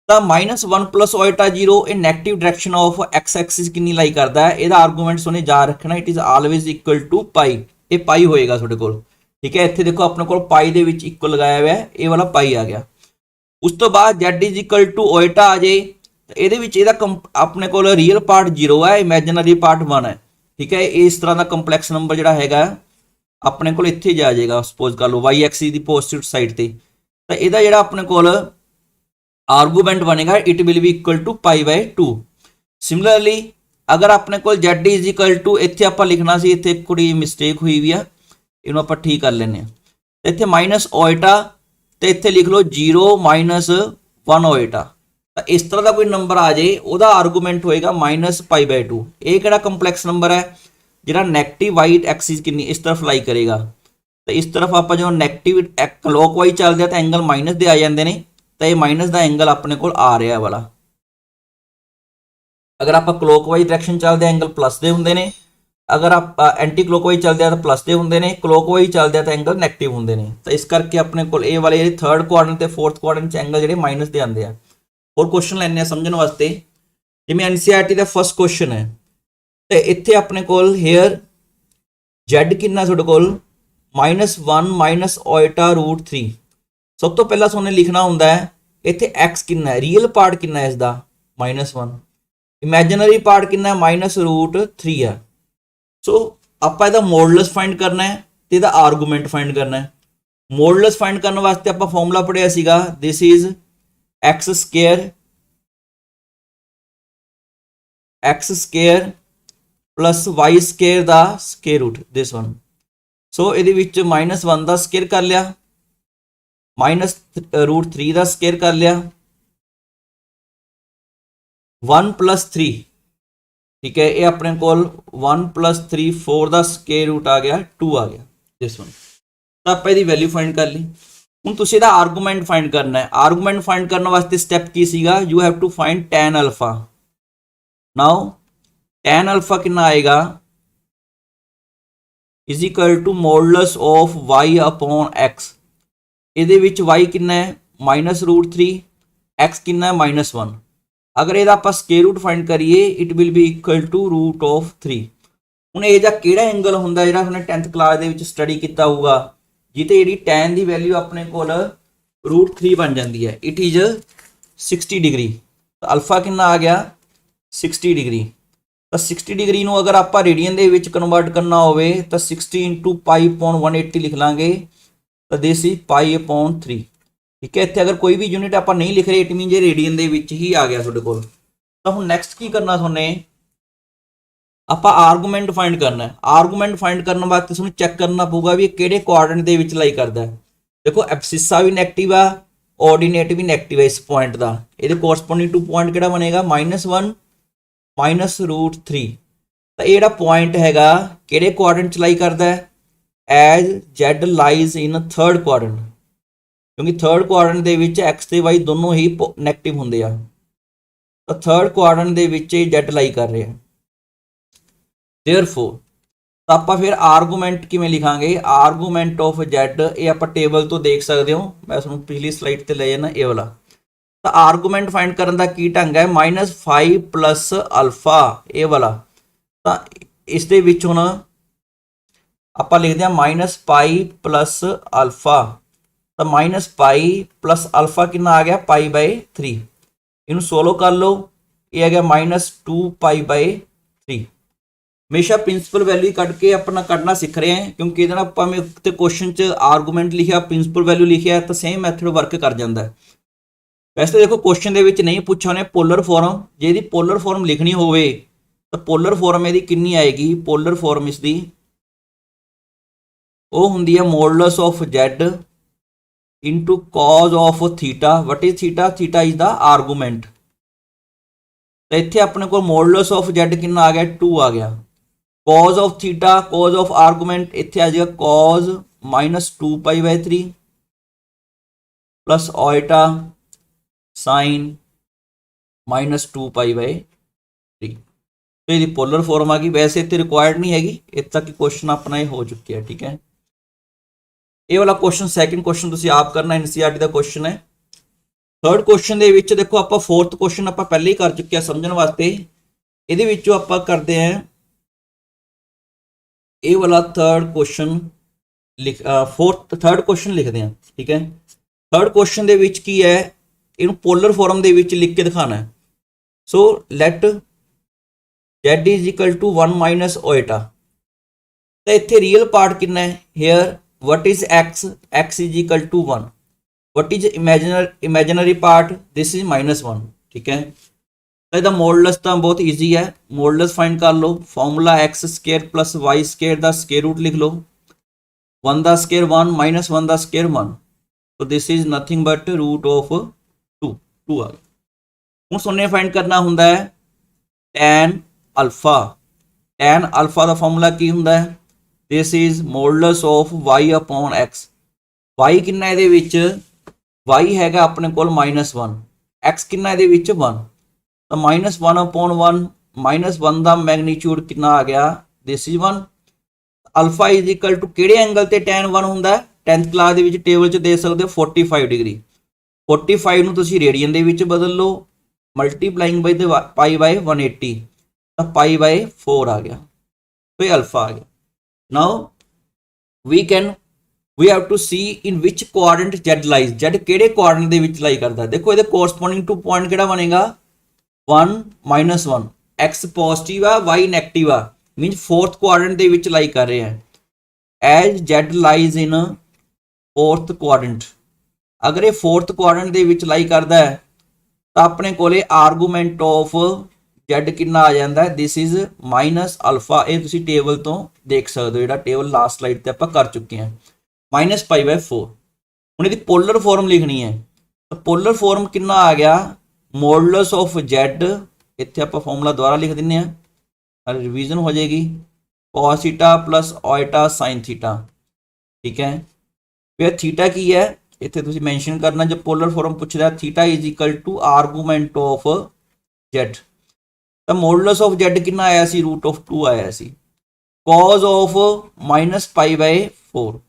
ਤਾਂ -1 ਪਲਸ ਓਇਟਾ 0 ਇਹ negative direction of X axis ਕਿੰਨੀ ਲਾਈ ਕਰਦਾ ਹੈ, ਇਹਦਾ ਆਰਗੂਮੈਂਟ ਉਹਨੇ ਯਾਦ ਰੱਖਣਾ, it is always equal to pi. ਇਹ ਪਾਈ ਹੋਏਗਾ ਤੁਹਾਡੇ ਕੋਲ, ਠੀਕ ਹੈ। ਇੱਥੇ ਦੇਖੋ ਆਪਣੇ ਕੋਲ ਪਾਈ ਦੇ ਵਿੱਚ ਇਕੁਅਲ ਲਗਾਇਆ ਹੋਇਆ ਹੈ, ਇਹ ਵਾਲਾ ਪਾਈ ਆ ਗਿਆ। ਉਸ ਤੋਂ ਬਾਅਦ z ਇਜ਼ ਇਕੁਅਲ ਟੂ ਓਇਟਾ ਆ ਜੇ, ਇਹਦੇ ਵਿੱਚ ਇਹਦਾ ਆਪਣੇ ਕੋਲ ਰੀਅਲ ਪਾਰਟ 0 ਹੈ, ਇਮੇਜਨਰੀ ਪਾਰਟ 1 ਹੈ, ਠੀਕ ਹੈ। ਇਸ ਤਰ੍ਹਾਂ ਦਾ ਕੰਪਲੈਕਸ ਨੰਬਰ ਜਿਹੜਾ ਹੈਗਾ ਆਪਣੇ ਕੋਲ ਇੱਥੇ ਜਾ ਜਾਏਗਾ, ਸਪੋਜ਼ ਕਰ ਲਓ y ਐਕਸਿਸ ਦੀ ਪੋਜ਼ਿਟਿਵ ਸਾਈਡ ਤੇ, ਤਾਂ ਇਹਦਾ ਜਿਹੜਾ ਆਪਣੇ ਕੋਲ ਆਰਗੂਮੈਂਟ ਬਣੇਗਾ it will be equal to π/2। Similarly ਅਗਰ ਆਪਣੇ ਕੋਲ z ਇਜ਼ ਇਕੁਅਲ ਟੂ, ਇੱਥੇ ਆਪਾਂ ਲਿਖਣਾ ਸੀ, ਇੱਥੇ ਕੁੜੀ ਮਿਸਟੇਕ ਹੋਈ ਵੀ ਆ, ਇਹਨੂੰ ਆਪਾਂ ਠੀਕ ਕਰ ਲੈਂਦੇ ਹਾਂ। ਇੱਥੇ ਮਾਈਨਸ ਓਇਟਾ ਤੇ ਇੱਥੇ ਲਿਖ ਲਓ 0 -1 ਓਇਟਾ, ਤਾਂ ਇਸ ਤਰ੍ਹਾਂ ਦਾ ਕੋਈ ਨੰਬਰ ਆ ਜੇ ਉਹਦਾ ਆਰਗੂਮੈਂਟ ਹੋਏਗਾ -π/2। ਇਹ ਕਿਹੜਾ ਕੰਪਲੈਕਸ ਨੰਬਰ ਹੈ ਜਿਹੜਾ ਨੈਗੇਟਿਵ ਵਾਈ ਐਕਸਿਸ ਕਿੰਨੀ ਇਸ ਤਰਫ ਲਾਈ ਕਰੇਗਾ, ਤਾਂ ਇਸ ਤਰਫ ਆਪਾਂ ਜਦੋਂ ਨੈਗੇਟਿਵ ਕਲੋਕਵਾਈਜ਼ ਚੱਲਦੇ ਆ ਤਾਂ ਐਂਗਲ ਮਾਈਨਸ ਦੇ ਆ ਜਾਂਦੇ ਨੇ, ਤਾਂ ਇਹ ਮਾਈਨਸ ਦਾ ਐਂਗਲ ਆਪਣੇ ਕੋਲ ਆ ਰਿਹਾ ਵਾਲਾ। ਅਗਰ ਆਪਾਂ ਕਲੋਕਵਾਈਜ਼ ਡਾਇਰੈਕਸ਼ਨ ਚੱਲਦੇ ਆ ਐਂਗਲ ਪਲੱਸ ਦੇ ਹੁੰਦੇ ਨੇ, ਅਗਰ ਆਪਾਂ ਐਂਟੀ ਕਲੋਕਵਾਈਜ਼ ਚੱਲਦੇ ਆ ਤਾਂ ਪਲੱਸ ਦੇ ਹੁੰਦੇ ਨੇ, ਕਲੋਕਵਾਈਜ਼ ਚੱਲਦੇ ਆ ਤਾਂ ਐਂਗਲ ਨੈਗੇਟਿਵ ਹੁੰਦੇ ਨੇ। ਤਾਂ ਇਸ ਕਰਕੇ ਆਪਣੇ ਕੋਲ ਇਹ ਵਾਲੇ ਜਿਹੜੇ ਥਰਡ ਕੁਆਡਰੈਂਟ ਤੇ ਫੋਰਥ ਕੁਆਡਰੈਂਟ 'ਚ ਐਂਗਲ ਜਿਹੜੇ ਮਾਈਨਸ ਦੇ ਆਉਂਦੇ ਆ। ਹੋਰ ਕੁਐਸਚਨ ਲੈਣੇ ਆ ਸਮਝਣ ਵਾਸਤੇ, ਜਿਵੇਂ ਐਨਸੀਈਆਰਟੀ ਦਾ ਫਸਟ ਕੁਐਸਚਨ ਹੈ, ਤੇ ਇੱਥੇ ਆਪਣੇ ਕੋਲ ਹੇਅਰ z ਕਿੰਨਾ ਤੁਹਾਡੇ ਕੋਲ -1 ਓਇਟਾ √3। ਸਭ ਤੋਂ ਪਹਿਲਾਂ ਤੁਹਾਨੂੰ ਲਿਖਣਾ ਹੁੰਦਾ ਹੈ ਇੱਥੇ x ਕਿੰਨਾ ਹੈ, ਰੀਅਲ ਪਾਰਟ ਕਿੰਨਾ ਹੈ ਇਸ ਦਾ -1, ਇਮੇਜਨਰੀ ਪਾਰਟ ਕਿੰਨਾ ਹੈ -√3 ਹੈ। ਸੋ ਆਪਾਂ ਇਹਦਾ ਮੋਡੂਲਸ ਫਾਈਂਡ ਕਰਨਾ ਹੈ ਤੇ ਇਹਦਾ ਆਰਗੂਮੈਂਟ ਫਾਈਂਡ ਕਰਨਾ ਹੈ। ਮੋਡੂਲਸ ਫਾਈਂਡ ਕਰਨ ਵਾਸਤੇ ਆਪਾਂ ਫਾਰਮੂਲਾ ਪੜਿਆ ਸੀਗਾ, this is x square plus y square ਦਾ square root, this one. So ਇਹਦੇ ਵਿੱਚ -1 ਦਾ ਸਕੁਅਰ ਕਰ ਲਿਆ, -√3 ਦਾ ਸਕੁਅਰ ਕਰ ਲਿਆ, 1 + 3, ਠੀਕ ਹੈ। ਇਹ ਆਪਣੇ ਕੋਲ 1 + 3 4 ਦਾ ਸਕੁਅਰ ਰੂਟ ਆ ਗਿਆ, 2 ਆ ਗਿਆ, ਦਿਸ ਵਨ। ਤਾਂ ਆਪਾਂ ਇਹਦੀ ਵੈਲਿਊ ਫਾਈਂਡ ਕਰ ਲਈ। ਹੁਣ ਤੁਸੀਂ ਇਹਦਾ ਆਰਗੂਮੈਂਟ ਫਾਈਂਡ ਕਰਨਾ ਹੈ। ਆਰਗੂਮੈਂਟ ਫਾਈਂਡ ਕਰਨ ਵਾਸਤੇ ਸਟੈਪ ਕੀ ਸੀਗਾ, you have to find tan α। Now tan α ਕਿੰਨਾ ਆਏਗਾ, is equal to modulus of y upon x। ਇਹਦੇ ਵਿੱਚ y ਕਿੰਨਾ ਹੈ -√3, x ਕਿੰਨਾ ਹੈ -1। ਅਗਰ ਇਹਦਾ ਆਪਾਂ ਸਕੁਅਰ ਰੂਟ ਫਾਈਂਡ ਕਰੀਏ it will be equal to √3। ਹੁਣ ਇਹ ਜਿਹਾ ਕਿਹੜਾ ਐਂਗਲ ਹੁੰਦਾ ਜਿਹੜਾ ਉਹਨੇ 10th ਕਲਾਸ ਦੇ ਵਿੱਚ ਸਟੱਡੀ ਕੀਤਾ ਹੋਊਗਾ ਜਿੱਤੇ ਜਿਹੜੀ tan ਦੀ ਵੈਲਿਊ ਆਪਣੇ ਕੋਲ √3 ਬਣ ਜਾਂਦੀ ਹੈ। It is 60 degree. ਤਾਂ ਅਲਫਾ ਕਿੰਨਾ ਆ ਗਿਆ 60 ਡਿਗਰੀ। ਤਾਂ 60 ਡਿਗਰੀ ਨੂੰ ਅਗਰ ਆਪਾਂ ਰੇਡੀਅਨ ਦੇ ਵਿੱਚ ਕਨਵਰਟ ਕਰਨਾ ਹੋਵੇ ਤਾਂ 60 × π/180 ਲਿਖ ਲਾਂਗੇ ਤਾਂ ਦਿਸ ਇਜ਼ π/3। ਠੀਕ ਹੈ, ਇੱਥੇ ਅਗਰ ਕੋਈ ਵੀ ਯੂਨਿਟ ਆਪਾਂ ਨਹੀਂ ਲਿਖ ਰਹੇ ਇਟ ਮੀਨਸ ਇਹ ਰੇਡੀਅਨ ਦੇ ਵਿੱਚ ਹੀ ਆ ਗਿਆ ਤੁਹਾਡੇ ਕੋਲ। ਤਾਂ ਹੁਣ ਨੈਕਸਟ ਕੀ ਕਰਨਾ ਤੁਹਾਨੇ, ਆਪਾਂ ਆਰਗੂਮੈਂਟ ਫਾਈਂਡ ਕਰਨਾ ਹੈ। ਆਰਗੂਮੈਂਟ ਫਾਈਂਡ ਕਰਨ ਵਾਸਤੇ ਤੁਹਾਨੂੰ ਚੈੱਕ ਕਰਨਾ ਪਊਗਾ ਵੀ ਇਹ ਕਿਹੜੇ ਕੁਆਡਰੈਂਟ ਦੇ ਵਿੱਚ ਲਾਈ ਕਰਦਾ ਹੈ। ਦੇਖੋ ਐਬਸਿਸਾ ਵੀ ਨੈਗੇਟਿਵ ਆ, ਆਰਡੀਨੇਟ ਵੀ ਨੈਗੇਟਿਵ ਹੈ ਇਸ ਪੁਆਇੰਟ ਦਾ। ਇਹਦੇ ਕੋਰਸਪੋਂਡਿੰਗ ਟੂ ਪੁਆਇੰਟ ਕਿਹੜਾ ਬਣੇਗਾ -1 -√3। ਤਾਂ ਇਹ ਜਿਹੜਾ ਪੁਆਇੰਟ ਹੈਗਾ ਕਿਹੜੇ ਕੁਆਡਰੈਂਟ ਚ ਲਾਈ ਕਰਦਾ ਹੈ, ਐਜ਼ Z ਲਾਈਜ਼ ਇਨ ਥਰਡ ਕੁਆਡਰੈਂਟ, ਕਿਉਂਕਿ ਥਰਡ ਕੁਆਡਰੈਂਟ ਦੇ ਵਿੱਚ x ਤੇ y ਦੋਨੋਂ ਹੀ ਨੈਗੇਟਿਵ ਹੁੰਦੇ ਆ। ਤਾਂ ਥਰਡ ਕੁਆਡਰੈਂਟ ਦੇ ਵਿੱਚ ਇਹ Z ਲਾਈ ਕਰ ਰਿਹਾ। देयरफॉर ਤਾਂ ਆਪਾਂ ਫਿਰ ਆਰਗੂਮੈਂਟ ਕਿਵੇਂ ਲਿਖਾਂਗੇ, ਆਰਗੂਮੈਂਟ ਆਫ Z ਇਹ ਆਪਾਂ ਟੇਬਲ ਤੋਂ ਦੇਖ ਸਕਦੇ ਹੋ। ਮੈਂ ਤੁਹਾਨੂੰ ਪਿਛਲੀ ਸਲਾਈਡ ਤੇ ਲੈ ਜਾਣਾ ਇਹ ਵਾਲਾ। ਤਾਂ ਆਰਗੂਮੈਂਟ ਫਾਈਂਡ ਕਰਨ ਦਾ ਕੀ ਢੰਗ ਹੈ, -5 + ਅਲਫਾ ਇਹ ਵਾਲਾ। ਤਾਂ ਇਸ ਦੇ ਵਿੱਚ ਹੁਣ ਆਪਾਂ ਲਿਖਦੇ ਹਾਂ -π + ਅਲਫਾ। ਤਾਂ -π + ਅਲਫਾ ਕਿੰਨਾ ਆ ਗਿਆ π/3। ਇਹਨੂੰ ਸੋਲੋ ਕਰ ਲਓ, ਇਹ ਆ ਗਿਆ -2π/3। ਹਮੇਸ਼ਾ ਪ੍ਰਿੰਸੀਪਲ ਵੈਲਿਊ ਕੱਢ ਕੇ ਆਪਣਾ ਕੱਢਣਾ ਸਿੱਖ ਰਹੇ ਹਾਂ, ਕਿਉਂਕਿ ਇਹਦੇ ਨਾਲ ਆਪਾਂ ਮੈਂ ਤੇ ਕੁਐਸਚਨ 'ਚ ਆਰਗੂਮੈਂਟ ਲਿਖਿਆ ਪ੍ਰਿੰਸੀਪਲ ਵੈਲਿਊ ਲਿਖਿਆ ਤਾਂ ਸੇਮ ਮੈਥਡ ਵਰਕ ਕਰ ਜਾਂਦਾ ਹੈ। ਵੈਸੇ ਦੇਖੋ ਕੁਐਸਚਨ ਦੇ ਵਿੱਚ ਨਹੀਂ ਪੁੱਛਿਆ ਉਹਨੇ ਪੋਲਰ ਫਾਰਮ, ਜੇ ਇਹਦੀ ਪੋਲਰ ਫਾਰਮ ਲਿਖਣੀ ਹੋਵੇ ਤਾਂ ਪੋਲਰ ਫਾਰਮ ਇਹਦੀ ਕਿੰਨੀ ਆਏਗੀ, ਪੋਲਰ ਫਾਰਮ ਇਸ ਦੀ ਉਹ ਹੁੰਦੀ ਹੈ modulus of Z into cos of theta। what is theta? theta is the argument। ਤਾਂ ਇੱਥੇ ਆਪਣੇ ਕੋਲ ਮੋਡੂਲਸ ਆਫ Z ਕਿੰਨਾ ਆ ਗਿਆ 2 ਆ ਗਿਆ। cos of theta, cos of argument ਇੱਥੇ ਆ ਜਾਏਗਾ cos -2π/3 plus oita sin -2π/3। तो ਇਹਦੀ ਪੋਲਰ ਫਾਰਮ ਆ ਗਈ। ਵੈਸੇ ਇੱਥੇ ਰਿਕੁਆਇਰਡ ਨਹੀਂ ਹੈਗੀ, ਇੱਥੇ ਤੱਕ ਕੁਐਸਚਨ ਆਪਣਾ ਇਹ ਹੋ ਚੁੱਕਿਆ। ਠੀਕ ਹੈ, ਇਹ ਵਾਲਾ ਕੁਐਸਚਨ ਸੈਕਿੰਡ ਕੁਐਸਚਨ ਤੁਸੀਂ ਆਪ ਕਰਨਾ, ਐਨਸੀਈਆਰਟੀ ਦਾ ਕੁਐਸਚਨ ਹੈ। ਥਰਡ ਕੁਐਸਚਨ ਦੇ ਵਿੱਚ ਦੇਖੋ ਆਪਾਂ ਫੋਰਥ ਕੁਐਸਚਨ ਆਪਾਂ ਪਹਿਲੇ ਹੀ ਕਰ ਚੁੱਕੇ ਆ ਸਮਝਣ ਵਾਸਤੇ। ਇਹਦੇ ਵਿੱਚੋਂ ਆਪਾਂ ਕਰਦੇ ਹਾਂ ਇਹ ਵਾਲਾ ਥਰਡ ਕੁਐਸਚਨ ਥਰਡ ਕੁਐਸਚਨ ਲਿਖਦੇ ਹਾਂ। ਠੀਕ ਹੈ, ਥਰਡ ਕੁਐਸਚਨ ਦੇ ਵਿੱਚ ਕੀ ਹੈ, ਇਹਨੂੰ ਪੋਲਰ ਫਾਰਮ ਦੇ ਵਿੱਚ ਲਿਖ ਕੇ ਦਿਖਾਣਾ ਹੈ। ਸੋ ਲੈਟ Z = 1 - oita। ਤਾਂ ਇੱਥੇ ਰੀਅਲ ਪਾਰਟ ਕਿੰਨਾ ਹੈ, hair what is x, x = 1। what is imaginary part, this is -1। ਠੀਕ ਹੈ, ਤਾਂ ਇਹਦਾ ਮੋਡੂਲਸ ਤਾਂ ਬਹੁਤ ਈਜ਼ੀ ਹੈ। ਮੋਡੂਲਸ ਫਾਈਂਡ ਕਰ ਲਓ, ਫਾਰਮੂਲਾ x² + y² ਦਾ ਸਕੁਅਰ ਰੂਟ ਲਿਖ ਲਓ। 1 ਦਾ ਸਕੁਅਰ 1 -1 ਦਾ square 1। So this is nothing but √2 ਆ ਗਿਆ। ਹੁਣ ਸੋਨੇ ਫਾਈਂਡ ਕਰਨਾ ਹੁੰਦਾ ਹੈ tan ਅਲਫਾ। tan ਅਲਫਾ ਦਾ ਫਾਰਮੂਲਾ ਕੀ ਹੁੰਦਾ ਹੈ, this is modulus of y/x। y ਕਿੰਨਾ ਇਹਦੇ ਵਿੱਚ, y ਹੈਗਾ ਆਪਣੇ ਕੋਲ -1, x ਕਿੰਨਾ ਇਹਦੇ ਵਿੱਚ 1। ਤਾਂ -1/1 -1 ਦਾ ਮੈਗਨੀਟਿਊਡ ਕਿੰਨਾ ਆ ਗਿਆ, this is 1। ਅਲਫਾ = ਕਿਹੜੇ ਐਂਗਲ ਤੇ tan 1 ਹੁੰਦਾ, 10th ਕਲਾਸ ਦੇ ਵਿੱਚ ਟੇਬਲ 'ਚ ਦੇ ਸਕਦੇ ਹੋ 45 ਡਿਗਰੀ। 45 ਨੂੰ ਤੁਸੀਂ ਰੇਡੀਅਨ ਦੇ ਵਿੱਚ ਬਦਲ ਲਓ, ਮਲਟੀਪਲਾਈਂਗ ਬਾਈ π/180 ਤਾਂ π/4 ਆ ਗਿਆ। तो ये अल्फा आ गया। Now we have to see in which quadrant Z lies। Z ਕਿਹੜੇ quadrant ਦੇ ਵਿੱਚ लाई ਕਰਦਾ। ਦੇਖੋ ਇਹਦੇ corresponding to point ਕਿਹੜਾ ਬਣੇਗਾ 1 - 1। x ਪੋਜ਼ਿਟਿਵ ਆ y ਨੈਗੇਟਿਵ ਆ, ਮੀਨਸ fourth quadrant ਦੇ ਵਿੱਚ लाई ਕਰ ਰਹੇ ਆ। as Z lies in fourth quadrant। ਅਗਰ ਇਹ fourth quadrant ਦੇ ਵਿੱਚ लाई ਕਰਦਾ ਹੈ ਤਾਂ ਆਪਣੇ ਕੋਲੇ ਆਰਗੂਮੈਂਟ ਆਫ Z ਕਿੰਨਾ ਆ ਜਾਂਦਾ ਹੈ, ਦਿਸ ਇਜ਼ -α। ਇਹ ਤੁਸੀਂ ਟੇਬਲ ਤੋਂ ਦੇਖ ਸਕਦੇ ਹੋ, ਜਿਹੜਾ ਟੇਬਲ ਲਾਸਟ ਸਲਾਈਡ ਤੇ ਆਪਾਂ ਕਰ ਚੁੱਕੇ ਹਾਂ, -π/4। ਹੁਣ ਇਹਦੀ ਪੋਲਰ ਫਾਰਮ ਲਿਖਣੀ ਹੈ ਤਾਂ ਪੋਲਰ ਫਾਰਮ ਕਿੰਨਾ ਆ ਗਿਆ, ਮੋਡੂਲਸ ਆਫ Z। ਇੱਥੇ ਆਪਾਂ ਫਾਰਮੂਲਾ ਦੁਬਾਰਾ ਲਿਖ ਦਿੰਦੇ ਹਾਂ, ਰਿਵੀਜ਼ਨ ਹੋ ਜਾਏਗੀ, cos θ + oita sin θ। ਠੀਕ ਹੈ, ਫਿਰ ਥੀਟਾ ਕੀ ਹੈ ਇੱਥੇ ਤੁਸੀਂ ਮੈਂਸ਼ਨ ਕਰਨਾ। ਜੇ ਪੋਲਰ ਫਾਰਮ ਪੁੱਛਦਾ θ = ਆਰਗੂਮੈਂਟ ਆਫ Z। ਤਾਂ ਮੋਡੂਲਸ ਆਫ Z ਕਿੰਨਾ ਆਇਆ ਸੀ, √2 ਆਇਆ ਸੀ। cos of -π/4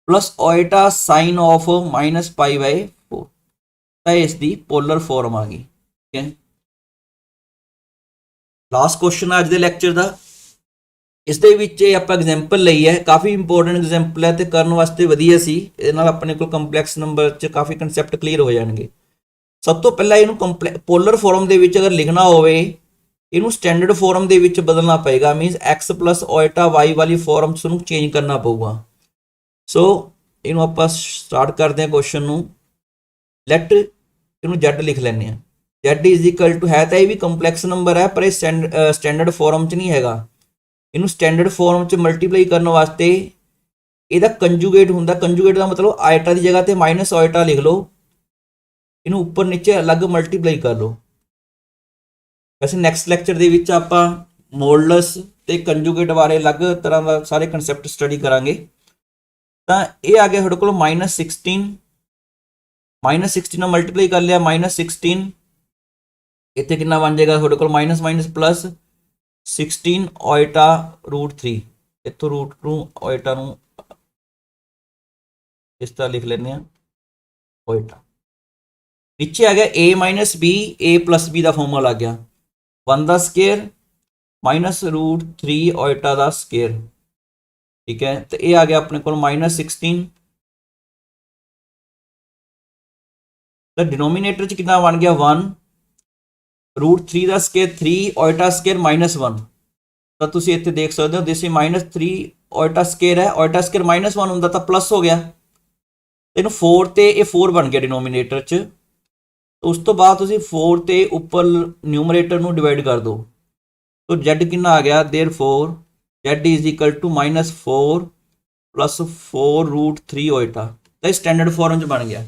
plus oita sin of -π/4। ਤਾਂ ਇਸ ਦੀ ਪੋਲਰ ਫਾਰਮ ਆ ਗਈ। ਠੀਕ ਹੈ, ਲਾਸਟ ਕੁਐਸਚਨ ਅੱਜ ਦੇ ਲੈਕਚਰ ਦਾ। ਇਸ ਦੇ ਵਿੱਚ ਇਹ ਆਪਾਂ ਐਗਜ਼ਾਮਪਲ ਲਈ ਹੈ, ਕਾਫੀ ਇੰਪੋਰਟੈਂਟ ਐਗਜ਼ਾਮਪਲ ਹੈ ਤੇ ਕਰਨ ਵਾਸਤੇ ਵਧੀਆ ਸੀ। ਇਹਦੇ ਨਾਲ ਆਪਣੇ ਕੋਲ ਕੰਪਲੈਕਸ ਨੰਬਰ 'ਚ ਕਾਫੀ ਕਨਸੈਪਟ ਕਲੀਅਰ ਹੋ ਜਾਣਗੇ। ਸਭ ਤੋਂ ਪਹਿਲਾਂ ਇਹਨੂੰ ਪੋਲਰ ਫਾਰਮ ਦੇ ਵਿੱਚ ਅਗਰ ਲਿਖਣਾ ਹੋਵੇ, ਇਹਨੂੰ ਸਟੈਂਡਰਡ ਫਾਰਮ ਦੇ ਵਿੱਚ ਬਦਲਣਾ ਪਏਗਾ। ਮੀਨਸ x ਪਲਸ ਓਇਟਾ y ਵਾਲੀ ਫਾਰਮ 'ਚ ਉਹਨੂੰ ਚੇਂਜ ਕਰਨਾ ਪਊਗਾ। ਸੋ ਇਹਨੂੰ ਆਪਾਂ ਸਟਾਰਟ ਕਰਦੇ ਹਾਂ ਕੁਐਸਚਨ ਨੂੰ। ਲੈਟ ਇਹਨੂੰ z ਲਿਖ ਲੈਂਦੇ ਹਾਂ। z ਇਜ਼ ਇਕੁਅਲ ਟੂ, ਹੈ ਤਾਂ ਇਹ ਵੀ ਕੰਪਲੈਕਸ ਨੰਬਰ ਹੈ ਪਰ ਇਹ ਸਟੈਂਡਰਡ ਫਾਰਮ 'ਚ ਨਹੀਂ ਹੈਗਾ। ਇਹਨੂੰ ਸਟੈਂਡਰਡ ਫਾਰਮ 'ਚ ਮਲਟੀਪਲਾਈ ਕਰਨ ਵਾਸਤੇ ਇਹਦਾ ਕੰਜੂਗੇਟ ਹੁੰਦਾ। ਕੰਜੂਗੇਟ ਦਾ ਮਤਲਬ ਆਇਟਾ ਦੀ ਜਗ੍ਹਾ ਤੇ ਮਾਈਨਸ ਆਇਟਾ ਲਿਖ ਲਓ, ਇਹਨੂੰ ਉੱਪਰ ਨੀਚੇ ਅਲੱਗ ਮਲਟੀਪਲਾਈ ਕਰ ਲਓ। ਵੈਸੇ ਨੈਕਸਟ ਲੈਕਚਰ ਦੇ ਵਿੱਚ ਆਪਾਂ ਮੋਡਲਸ ਤੇ ਕੰਜੂਗੇਟ ਬਾਰੇ ਅਲੱਗ ਤਰ੍ਹਾਂ ਦਾ ਸਾਰੇ ਕਨਸੈਪਟ ਸਟੱਡੀ ਕਰਾਂਗੇ। ਤਾਂ ਇਹ ਆ ਗਿਆ ਤੁਹਾਡੇ ਕੋਲ -16 ਨਾਲ ਮਲਟੀਪਲਾਈ ਕਰ ਲਿਆ, -16 ਇੱਥੇ ਕਿੰਨਾ ਬਣ ਜਾਏਗਾ ਤੁਹਾਡੇ ਕੋਲ ਮਾਈਨਸ ਮਾਈਨਸ ਪਲੱਸ 16 ਓਇਟਾ √3। ਇੱਥੋਂ ਰੂਟ ਨੂੰ ਓਇਟਾ ਨੂੰ ਇਸ ਤਰ੍ਹਾਂ ਲਿਖ ਲੈਂਦੇ ਆ ਓਇਟਾ। ਨੀਚੇ ਆ ਗਿਆ a minus b, a plus b the formula ਲੱਗ ਗਿਆ 1 ਦਾ ਸਕੇਅਰ ਮਾਈਨਸ √3 ਓਇਟਾ ਦਾ ਸਕੇਅਰ। ਠੀਕ ਹੈ, ਤੇ ਇਹ ਆ ਗਿਆ ਆਪਣੇ ਕੋਲ -16। ਤਾਂ ਡਿਨੋਮੀਨੇਟਰ 'ਚ ਕਿੰਨਾ ਬਣ ਗਿਆ 1, √3 ਦਾ ਸਕੇਅਰ 3 ਓਇਟਾ ਸਕੇਅਰ -1। ਤਾਂ ਤੁਸੀਂ ਇੱਥੇ ਦੇਖ ਸਕਦੇ ਹੋ ਦਿਸ ਇਜ਼ -3 ਓਇਟਾ ਸਕੇਅਰ ਹੈ, ਓਇਟਾ ਸਕੇਅਰ -1 ਹੁੰਦਾ ਤਾਂ ਪਲੱਸ ਹੋ ਗਿਆ। ਇਹਨੂੰ 4 ਤੇ ਇਹ 4 ਬਣ ਗਿਆ ਡਿਨੋਮੀਨੇਟਰ 'ਚ। ਉਸ ਤੋਂ ਬਾਅਦ ਤੁਸੀਂ 4 ਤੇ ਉੱਪਰ ਨਿਊਮਰੇਟਰ ਨੂੰ ਡਿਵਾਈਡ ਕਰ ਦਿਓ। ਤਾਂ z ਕਿੰਨਾ ਆ ਗਿਆ, therefore z is equal to -4 + 4 √3 iota. ਤਾਂ ਇਹ ਸਟੈਂਡਰਡ ਫਾਰਮ 'ਚ ਬਣ ਗਿਆ।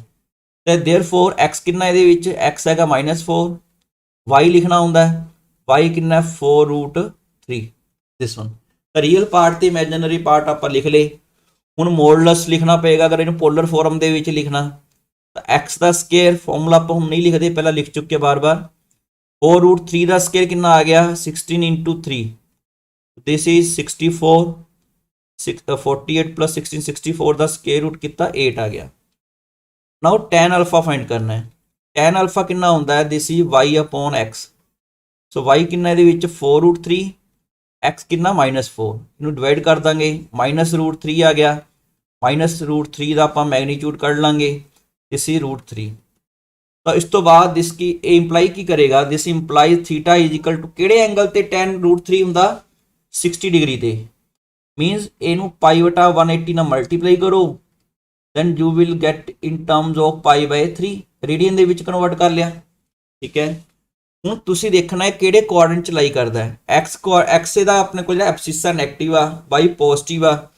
ਤੇ देयरफॉर x ਕਿੰਨਾ ਇਹਦੇ ਵਿੱਚ, x ਹੈਗਾ -4, y ਲਿਖਣਾ ਹੁੰਦਾ ਹੈ, y ਕਿੰਨਾ 4 √3 ਦਿਸ ਵਨ। ਤਾਂ ਰੀਅਲ ਪਾਰਟ ਤੇ ਇਮੈਜਨਰੀ ਪਾਰਟ ਆਪਾਂ ਲਿਖ ਲਏ। ਹੁਣ ਮੋਡਲਸ ਲਿਖਣਾ ਪਏਗਾ ਅਗਰ ਇਹਨੂੰ ਪੋਲਰ ਫਾਰਮ ਦੇ ਵਿੱਚ ਲਿਖਣਾ। ਤਾਂ x ਦਾ ਸਕੇਅਰ ਫਾਰਮੂਲਾ ਆਪਾਂ ਹੁਣ ਨਹੀਂ ਲਿਖਦੇ, ਪਹਿਲਾਂ ਲਿਖ ਚੁੱਕੇ ਬਾਰ-ਬਾਰ। 4 √3 ਦਾ ਸਕੇਅਰ ਕਿੰਨਾ ਆ ਗਿਆ 16 × 3, ਦਿਸ ਇਜ਼ 64, 48 + 16 64 ਦਾ ਸਕੇਅਰ ਰੂਟ ਕੀਤਾ 8 ਆ ਗਿਆ। ਨਾਓ tan ਅਲਫਾ ਫਾਈਂਡ ਕਰਨਾ ਹੈ। tan ਅਲਫਾ ਕਿੰਨਾ ਹੁੰਦਾ ਹੈ, this is y/x। So y ਕਿੰਨਾ ਇਹਦੇ ਵਿੱਚ 4 √3, x ਕਿੰਨਾ -4। ਇਹਨੂੰ ਡਿਵਾਈਡ ਕਰ ਦਾਂਗੇ, -√3 ਆ ਗਿਆ, -√3 ਦਾ ਆਪਾਂ ਮੈਗਨੀਟਿਊਡ ਕੱਢ ਲਾਂਗੇ, ਦਿਸ ਇਜ਼ √3। ਤਾਂ ਇਸ ਤੋਂ ਬਾਅਦ ਦਿਸ ਕੀ ਇਹ ਇੰਪਲਾਈ ਕੀ ਕਰੇਗਾ, this implies theta is equal to ਕਿਹੜੇ ਐਂਗਲ ਤੇ tan √3 ਹੁੰਦਾ 60 ਡਿਗਰੀ ਤੇ। ਮੀਨਸ ਇਹਨੂੰ π/180 ਨਾਲ ਮਲਟੀਪਲਾਈ ਕਰੋ, then you will get in terms of π/3 radian ਦੇ ਵਿੱਚ ਕਨਵਰਟ ਕਰ ਲਿਆ। ਠੀਕ ਹੈ, ਹੁਣ ਤੁਸੀਂ ਦੇਖਣਾ ਹੈ ਕਿਹੜੇ ਕੋਆਰਡੀਨੇਟ ਚ ਲਾਈ ਕਰਦਾ ਹੈ। x ਇਹਦਾ ਆਪਣੇ ਕੋਲ ਜਿਹੜਾ ਐਬਸਿਸ ਨੈਗੇਟਿਵ ਆ, y ਪੋਜ਼ਿਟਿਵ ਆ।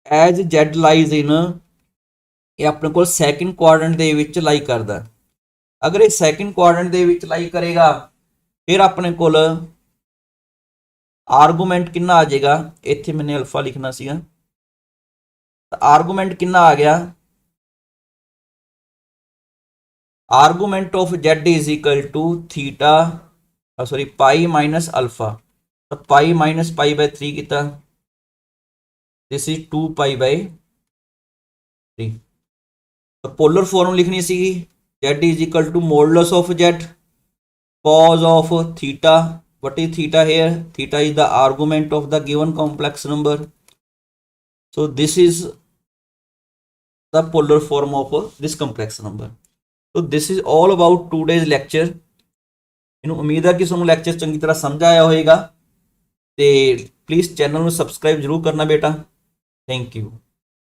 ਐਜ਼ z ਲਾਈਜ਼ ਇਨ, ਇਹ ਆਪਣੇ ਕੋਲ ਸੈਕਿੰਡ ਕੁਆਡਰੈਂਟ ਦੇ ਵਿੱਚ ਲਾਈ ਕਰਦਾ। ਅਗਰ ਇਹ ਸੈਕਿੰਡ ਕੁਆਡਰੈਂਟ ਦੇ ਵਿੱਚ ਲਾਈ ਕਰੇਗਾ ਫਿਰ ਆਪਣੇ ਕੋਲ ਆਰਗੂਮੈਂਟ ਕਿੰਨਾ ਆ ਜਾਏਗਾ, ਇੱਥੇ ਮੈंने ਅਲਫਾ ਲਿਖਣਾ ਸੀਗਾ। ਤਾਂ ਆਰਗੂਮੈਂਟ ਕਿੰਨਾ ਆ ਗਿਆ, argument of z is equal to theta sorry pi minus alpha. ਤਾਂ ਪਾਈ ਮਾਈਨਸ π/3 ਕੀਤਾ, ਦਿਸ ਇਜ਼ 2π/3। पोलर फॉर्म लिखनी सी z is equal to modulus of z cos of theta, what is theta here, theta is the argument of the given complex number, so this is the polar form of this complex number। so this is all about today's lecture। ਇਹਨੂੰ ਉਮੀਦ ਹੈ ਕਿ ਤੁਹਾਨੂੰ lecture ਚੰਗੀ ਤਰ੍ਹਾਂ ਸਮਝ ਆਇਆ ਹੋਵੇਗਾ ਤੇ ਪਲੀਜ਼ ਚੈਨਲ ਨੂੰ ਸਬਸਕ੍ਰਾਈਬ ਜ਼ਰੂਰ ਕਰਨਾ ਬੇਟਾ। Thank you.